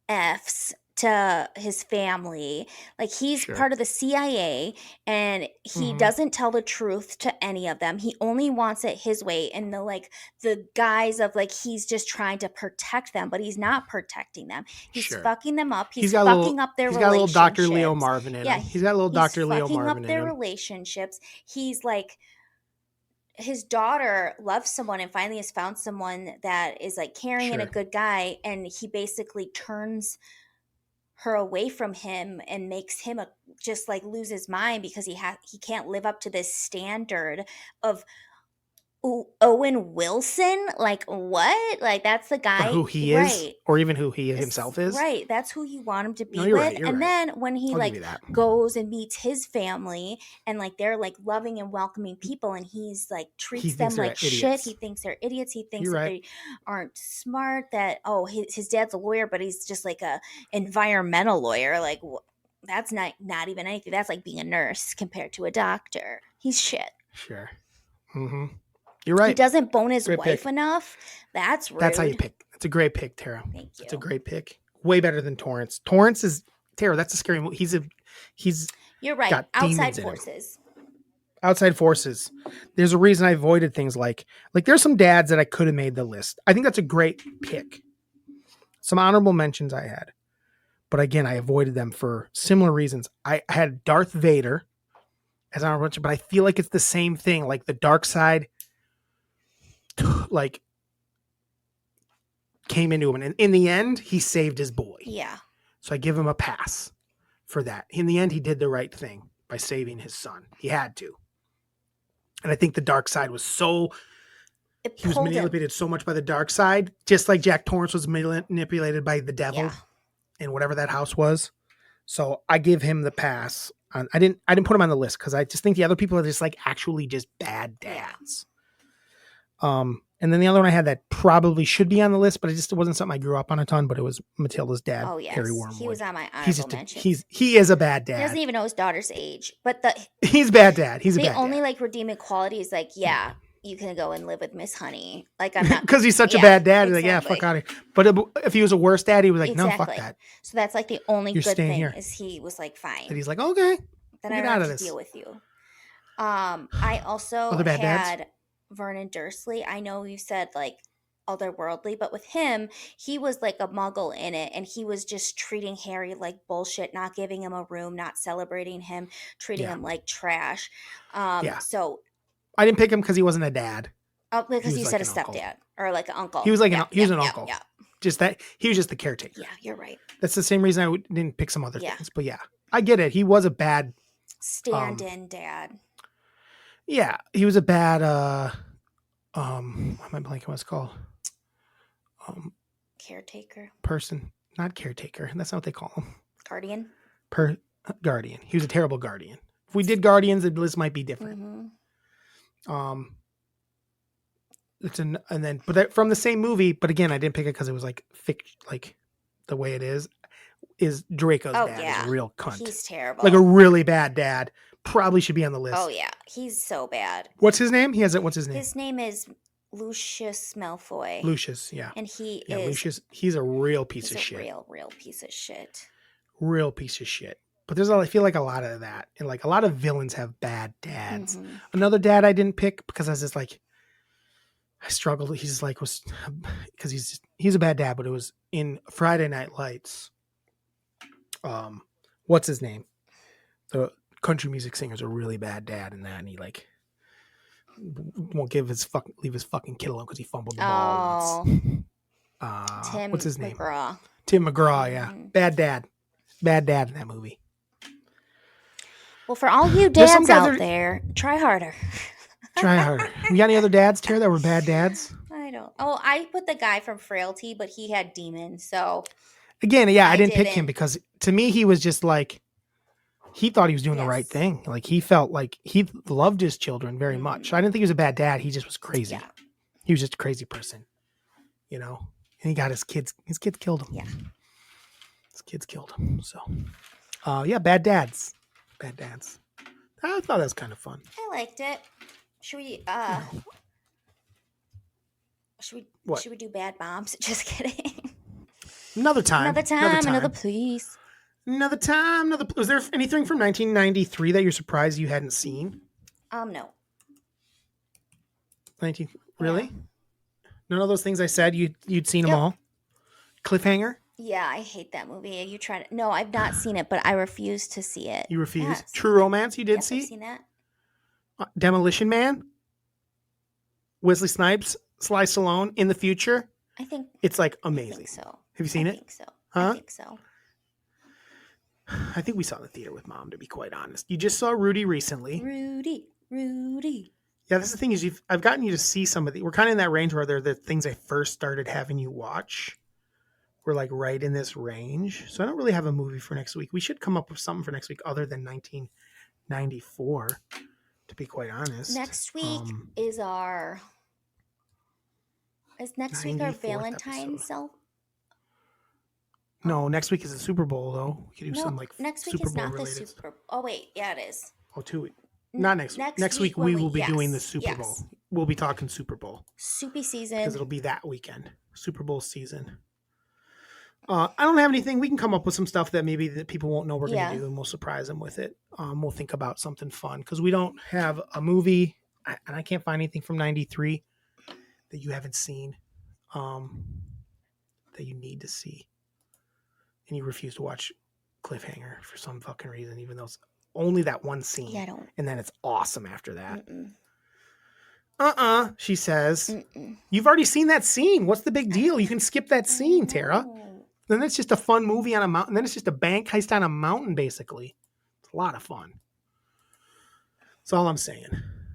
F's to his family. Like he's Sure. part of the CIA and he Mhm. doesn't tell the truth to any of them. He only wants it his way and the guise of like he's just trying to protect them, but he's not protecting them. He's Sure. fucking them up. He's got a fucking little, up their He's got a little Dr. Leo relationships. Marvin in Yeah, him. He's got a little Dr. Leo fucking Marvin up in their him. relationships. He's like his daughter loves someone and finally has found someone that is like caring and a Sure. good guy, and he basically turns her away from him and makes him just like lose his mind because he can't live up to this standard of Owen Wilson? Like what? Like that's the Or guy, who he is, right? or even who he himself is. Right, that's who you want him to No, be you're with. right. You're And right. then when he I'll give like you that. goes and meets his family and like they're like loving and welcoming people and he's like He treats thinks them they're like shit. idiots. He thinks they're idiots. He thinks You're that right. they aren't smart, that oh his dad's a lawyer but he's just like a environmental lawyer. Like that's not even anything. That's like being a nurse compared to a doctor. He's shit. Sure. Mm-hmm. You're He right. doesn't bone his Great wife pick. enough. That's rude. That's how you pick. That's a great pick, Tara. Thank That's a you. great pick. Way better than Torrance. Torrance is Tara. That's a scary movie. He's You're right. got Outside demons in him. forces. Outside forces. There's a reason I avoided things like there's some dads that I could have made the list. I think that's a great pick. Some honorable mentions I had, but again, I avoided them for similar reasons. I had Darth Vader as honorable mention, but I feel like it's the same thing. Like the dark side, like came into him, and in the end, he saved his boy. Yeah. So I give him a pass for that. In the end, he did the right thing by saving his son. He had to. And I think the dark side was he was manipulated so much by the dark side, just like Jack Torrance was manipulated by the devil in whatever that house was. So I give him the pass. I didn't put him on the list because I just think the other people are just actually just bad dads. And then the other one I had that probably should be on the list, but it wasn't something I grew up on a ton. But it was Matilda's dad, Oh yes, Harry Wormwood. he was on my honorable mentions. He is a bad dad. He doesn't even know his daughter's age, but he's a bad dad. He's a bad the only dad. redeeming quality is you can go and live with Miss Honey. Like I'm not because he's such a bad dad. Exactly. He's fuck out of here. But if he was a worse dad, he was no, fuck that. So that's the only You're good thing here. is he was fine. And he's okay. Then we'll I get don't out have of to this. deal with you. I also Other bad had dads? Vernon Dursley. I know you said otherworldly, but with him, he was like a muggle in it, and he was just treating Harry like bullshit, not giving him a room, not celebrating him, treating him like trash. So I didn't pick him because he wasn't a dad. Oh, because you said a uncle. stepdad or an uncle. He was he was an uncle. Yeah. Just that he was just the caretaker. Yeah, you're right. That's the same reason I didn't pick some other things. But I get it. He was a bad stand-in dad. Yeah, he was a bad. Am I blanking what it's called? Caretaker. Person, not caretaker. That's not what they call him. Guardian. Guardian. He was a terrible guardian. If we did Guardians, the list might be different. Mm-hmm. But from the same movie. But again, I didn't pick it because it was the way it is. Is Draco's dad is a real cunt. He's terrible. Like a really bad dad. Probably should be on the list. Oh yeah, he's so bad. What's his name? What's his name? His name is Lucius Malfoy. Lucius, yeah. And Lucius. He's a real piece of shit. Real piece of shit. Real piece of shit. But I feel like a lot of that, and a lot of villains have bad dads. Mm-hmm. Another dad I didn't pick because I was just I struggled. He's because he's a bad dad, but it was in Friday Night Lights. What's his name? The country music singer's a really bad dad in that, and he won't leave his fucking kid alone because he fumbled the ball once. Tim. What's his name? McGraw. Tim McGraw. Yeah, bad dad in that movie. Well, for all you dads out there, try harder. Try harder. You got any other dads, Tara, that were bad dads? I don't. Oh, I put the guy from Frailty, but he had demons, so. Again, yeah, I didn't pick him because to me he was just he thought he was doing the right thing. He felt like he loved his children very much. I didn't think he was a bad dad. He just was crazy. Yeah. He was just a crazy person, And he got his kids. His kids killed him. Yeah. His kids killed him. So, bad dads. Bad dads. I thought that was kind of fun. I liked it. Should we? Should we do bad moms? Just kidding. Another time. Another please. Another time. Was there anything from 1993 that you're surprised you hadn't seen? No. Really? None of those things I said you'd seen them all. Cliffhanger. Yeah, I hate that movie. You tried it? No, I've not seen it, but I refuse to see it. You refuse? Yes. True Romance. You did see? I've seen that. Demolition Man. Wesley Snipes, Sly Stallone in the future. I think it's amazing. I think so. Have you seen it? I think so. Huh? I think so. I think we saw it in the theater with Mom, to be quite honest. You just saw Rudy recently. Rudy. Yeah, this is the thing is I've gotten you to see some of the. We're kind of in that range where they're the things I first started having you watch. We're like right in this range, so I don't really have a movie for next week. We should come up with something for next week other than 1994, to be quite honest. Next week is our next week our 94th episode. Valentine's self. No, next week is the Super Bowl though. We could do No, some like next week Super is Bowl not the related. Super. Oh wait, yeah, it is. Oh, 2 weeks. Not next week. Next week when we will be doing the yes, Super Bowl. yes. We'll be talking Super Bowl Soupy because season. it'll be that weekend, Super Bowl season. I don't have anything. We can come up with some stuff that maybe that people won't know we're going to do, and we'll surprise them with it. We'll think about something fun because we don't have a movie, and I can't find anything from '93 that you haven't seen, that you need to see, and you refuse to watch Cliffhanger for some fucking reason, even though it's only that one scene, Yeah, I don't. and then it's awesome after that. Mm-mm. She says. Mm-mm. You've already seen that scene. What's the big deal? You can skip that scene, Tara. Then it's just a fun movie on a mountain. Then it's just a bank heist on a mountain, basically. It's a lot of fun. That's all I'm saying.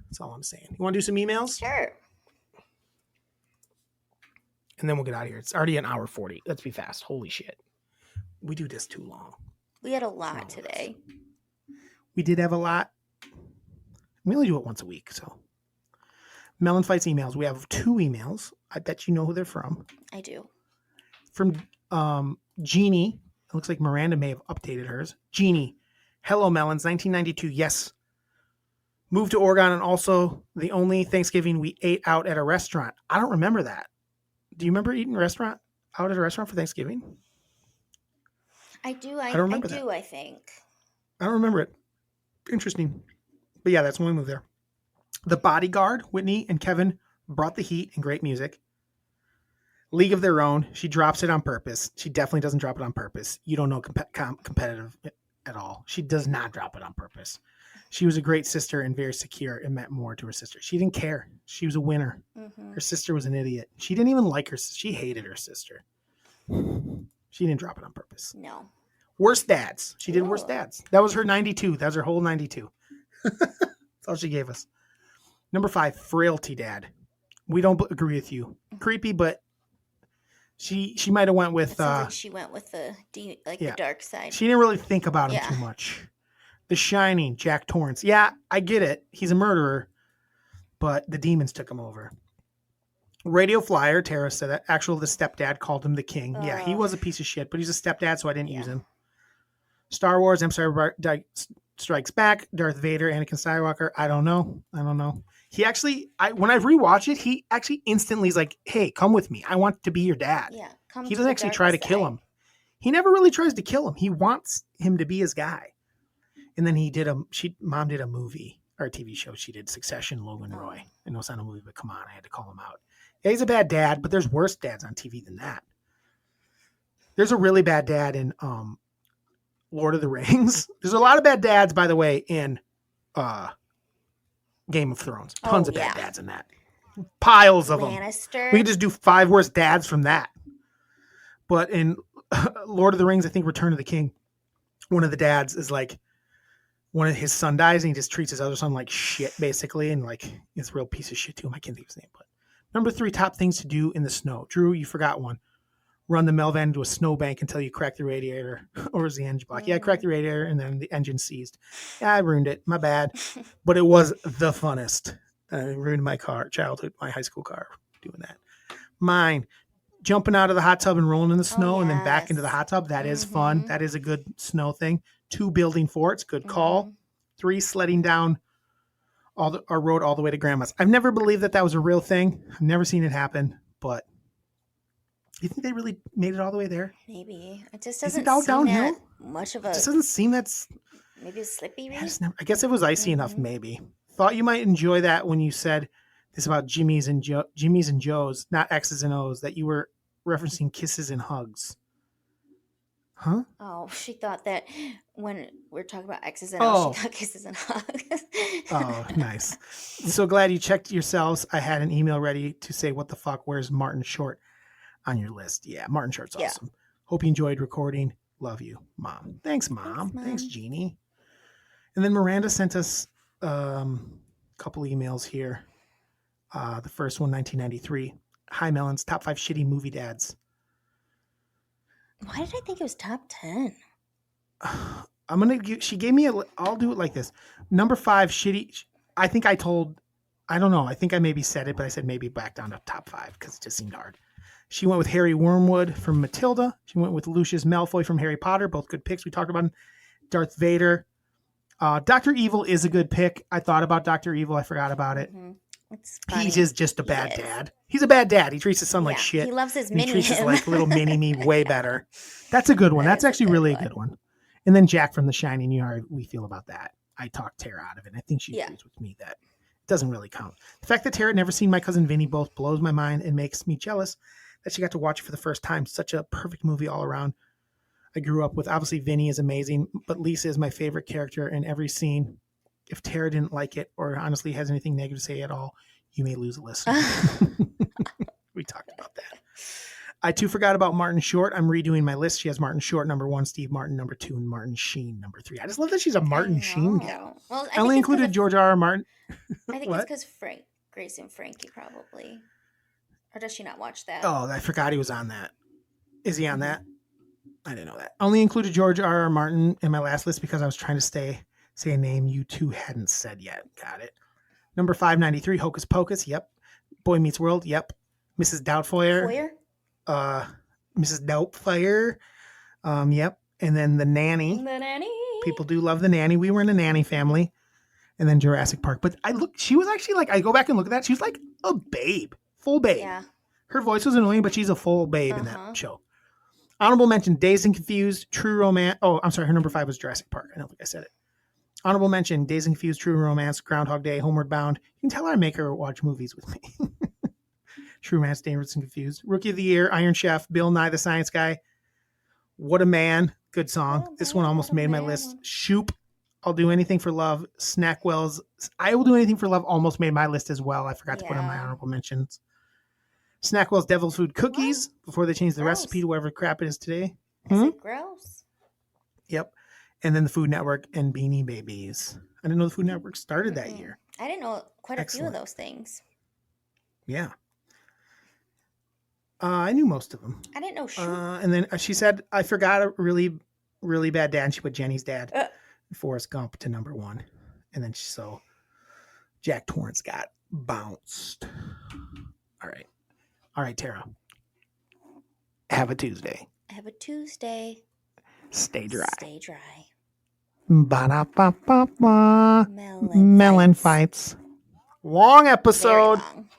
That's all I'm saying. You want to do some emails? Sure. And then we'll get out of here. It's already an hour 40. Let's be fast. Holy shit. We do this too long. We had a lot today. We did have a lot. We only do it once a week, so. MELLONfights emails. We have 2 emails. I bet you know who they're from. I do. From Jeannie. It looks like Miranda may have updated hers. Jeannie. Hello, Melons. 1992. Yes. Moved to Oregon and also the only Thanksgiving we ate out at a restaurant. I don't remember that. Do you remember eating out at a restaurant for Thanksgiving? I do. I don't remember that. I think. I don't remember it. Interesting. But yeah, that's when we moved there. The Bodyguard, Whitney and Kevin brought the heat and great music. League of Their Own, she drops it on purpose. She definitely doesn't drop it on purpose. You don't know competitive at all. She does not drop it on purpose. She was a great sister and very secure and meant more to her sister. She didn't care. She was a winner. Mm-hmm. Her sister was an idiot. She didn't even like her. She hated her sister. She didn't drop it on purpose. No. Worst Dads. She did Worst Dads. That was her 92. That was her whole 92. That's all she gave us. Number 5, Frailty Dad. We don't agree with you. Creepy, but she might have went with. Like she went with the dark side. She didn't really think about him too much. The Shining, Jack Torrance. Yeah, I get it. He's a murderer, but the demons took him over. Radio Flyer, Tara said that. The stepdad called him the king. Yeah, he was a piece of shit, but he's a stepdad, so I didn't use him. Star Wars, Empire Strikes Back, Darth Vader, Anakin Skywalker. I don't know. He actually, when I rewatch it, he actually instantly is like, hey, come with me. I want to be your dad. Yeah, he doesn't actually try to kill him. He never really tries to kill him. He wants him to be his guy. And then Mom did a movie or a TV show. She did Succession, Logan Roy. I know it's not a movie, but come on, I had to call him out. Yeah, he's a bad dad, but there's worse dads on TV than that. There's a really bad dad in Lord of the Rings. There's a lot of bad dads, by the way, in Game of Thrones. Tons of bad dads in that. Piles of Lannister. them. We can just do 5 worst dads from that. But in Lord of the Rings, I think Return of the King, one of the dads is like, one of his son dies and he just treats his other son like shit, basically. And like, it's a real piece of shit to him. I can't think of his name. But number 3, top things to do in the snow. Drew, you forgot one. Run the Melvan into a snowbank until you crack the radiator or is the engine block. Yeah, I cracked the radiator and then the engine seized. Yeah, I ruined it. My bad. But it was the funnest. I ruined my childhood, my high school car doing that. Mine, jumping out of the hot tub and rolling in the snow and then back into the hot tub. That is fun. That is a good snow thing. 2, building forts. Good call. 3, sledding down our road all the way to Grandma's. I've never believed that was a real thing. I've never seen it happen, but do you think they really made it all the way there? Maybe. It just doesn't all seem downhill? that much of a... It just doesn't seem that's... Maybe it's slippy, right? I guess it was icy enough, maybe. Thought you might enjoy that when you said this about Jimmy's and Joe's, not X's and O's, that you were referencing kisses and hugs. Huh? Oh, she thought that when we're talking about X's and O's, she thought kisses and hugs. Oh, nice. So glad you checked yourselves. I had an email ready to say, what the fuck, where's Martin Short on your list? Yeah, Martin Short's awesome. Hope you enjoyed recording. Love you, Mom. Thanks, Mom. Thanks, Jeannie. And then Miranda sent us couple emails here. The first one, 1993. Hi, Melons. Top 5 shitty movie dads. Why did I think it was top 10? I'm gonna give. She gave me a. I'll do it like this. Number 5, shitty. I think I told. I don't know. I think I maybe said it, but I said maybe back down to top 5 because it just seemed hard. She went with Harry Wormwood from Matilda. She went with Lucius Malfoy from Harry Potter. Both good picks. We talked about him. Darth Vader. Dr. Evil is a good pick. I thought about Dr. Evil. I forgot about it. Mm-hmm. It's funny. He's just a bad dad. He's a bad dad. He treats his son like shit. He loves his and he mini treats his him. like little mini me way better. That's a good one. That's actually really a good one. And then Jack from The Shining. You know how we feel about that. I talked Tara out of it. I think she agrees with me that it doesn't really count. The fact that Tara had never seen My Cousin Vinny both blows my mind and makes me jealous that she got to watch it for the first time. Such a perfect movie all around. I grew up with, obviously Vinny is amazing, but Lisa is my favorite character in every scene. If Tara didn't like it or honestly has anything negative to say at all, you may lose a listener. We talked about that. I too forgot about Martin Short. I'm redoing my list. She has Martin Short number 1, Steve Martin number 2, and Martin Sheen number 3. I just love that she's a Martin Sheen gal. Well, I only included George R. R. Martin. I think it's because Grace and Frankie probably. Or does she not watch that? Oh, I forgot he was on that. Is he on that? I didn't know that. I only included George R. R. Martin in my last list because I was trying to say a name you two hadn't said yet. Got it. Number 593, Hocus Pocus. Yep. Boy Meets World. Yep. Mrs. Doubtfire. Mrs. Doubtfire. Yep. And then The Nanny. The Nanny. People do love The Nanny. We were in a nanny family. And then Jurassic Park. But she was actually like, I go back and look at that. She was like a babe. Full babe. Yeah. Her voice was annoying, but she's a full babe in that show. Honorable mention, Dazed and Confused, True Romance. Oh, I'm sorry. Her number 5 was Jurassic Park. I don't think I said it. Honorable mention, Dazed and Confused, True Romance, Groundhog Day, Homeward Bound. You can tell I make her watch movies with me. True Romance, Dazed and Confused. Rookie of the Year, Iron Chef, Bill Nye the Science Guy. What a Man. Good song. This one almost made my list. Shoop, I'll Do Anything for Love. Snackwell's I Will Do Anything for Love almost made my list as well. I forgot to put on my honorable mentions. Snackwell's Devil Food Cookies before they changed the recipe to whatever crap it is today. Is it gross? Yep. And then the Food Network and Beanie Babies. I didn't know the Food Network started that year. I didn't know quite a few of those things. Yeah. I knew most of them. I didn't know Shoop. And then she said, I forgot a really, really bad dad. And she put Jenny's dad, Forrest Gump, to number 1. And then so Jack Torrance got bounced. All right. All right, Tara. Have a Tuesday. Have a Tuesday. Stay dry. Stay dry. Ba-da-ba-ba-ba. Melon fights. Long episode. Very long.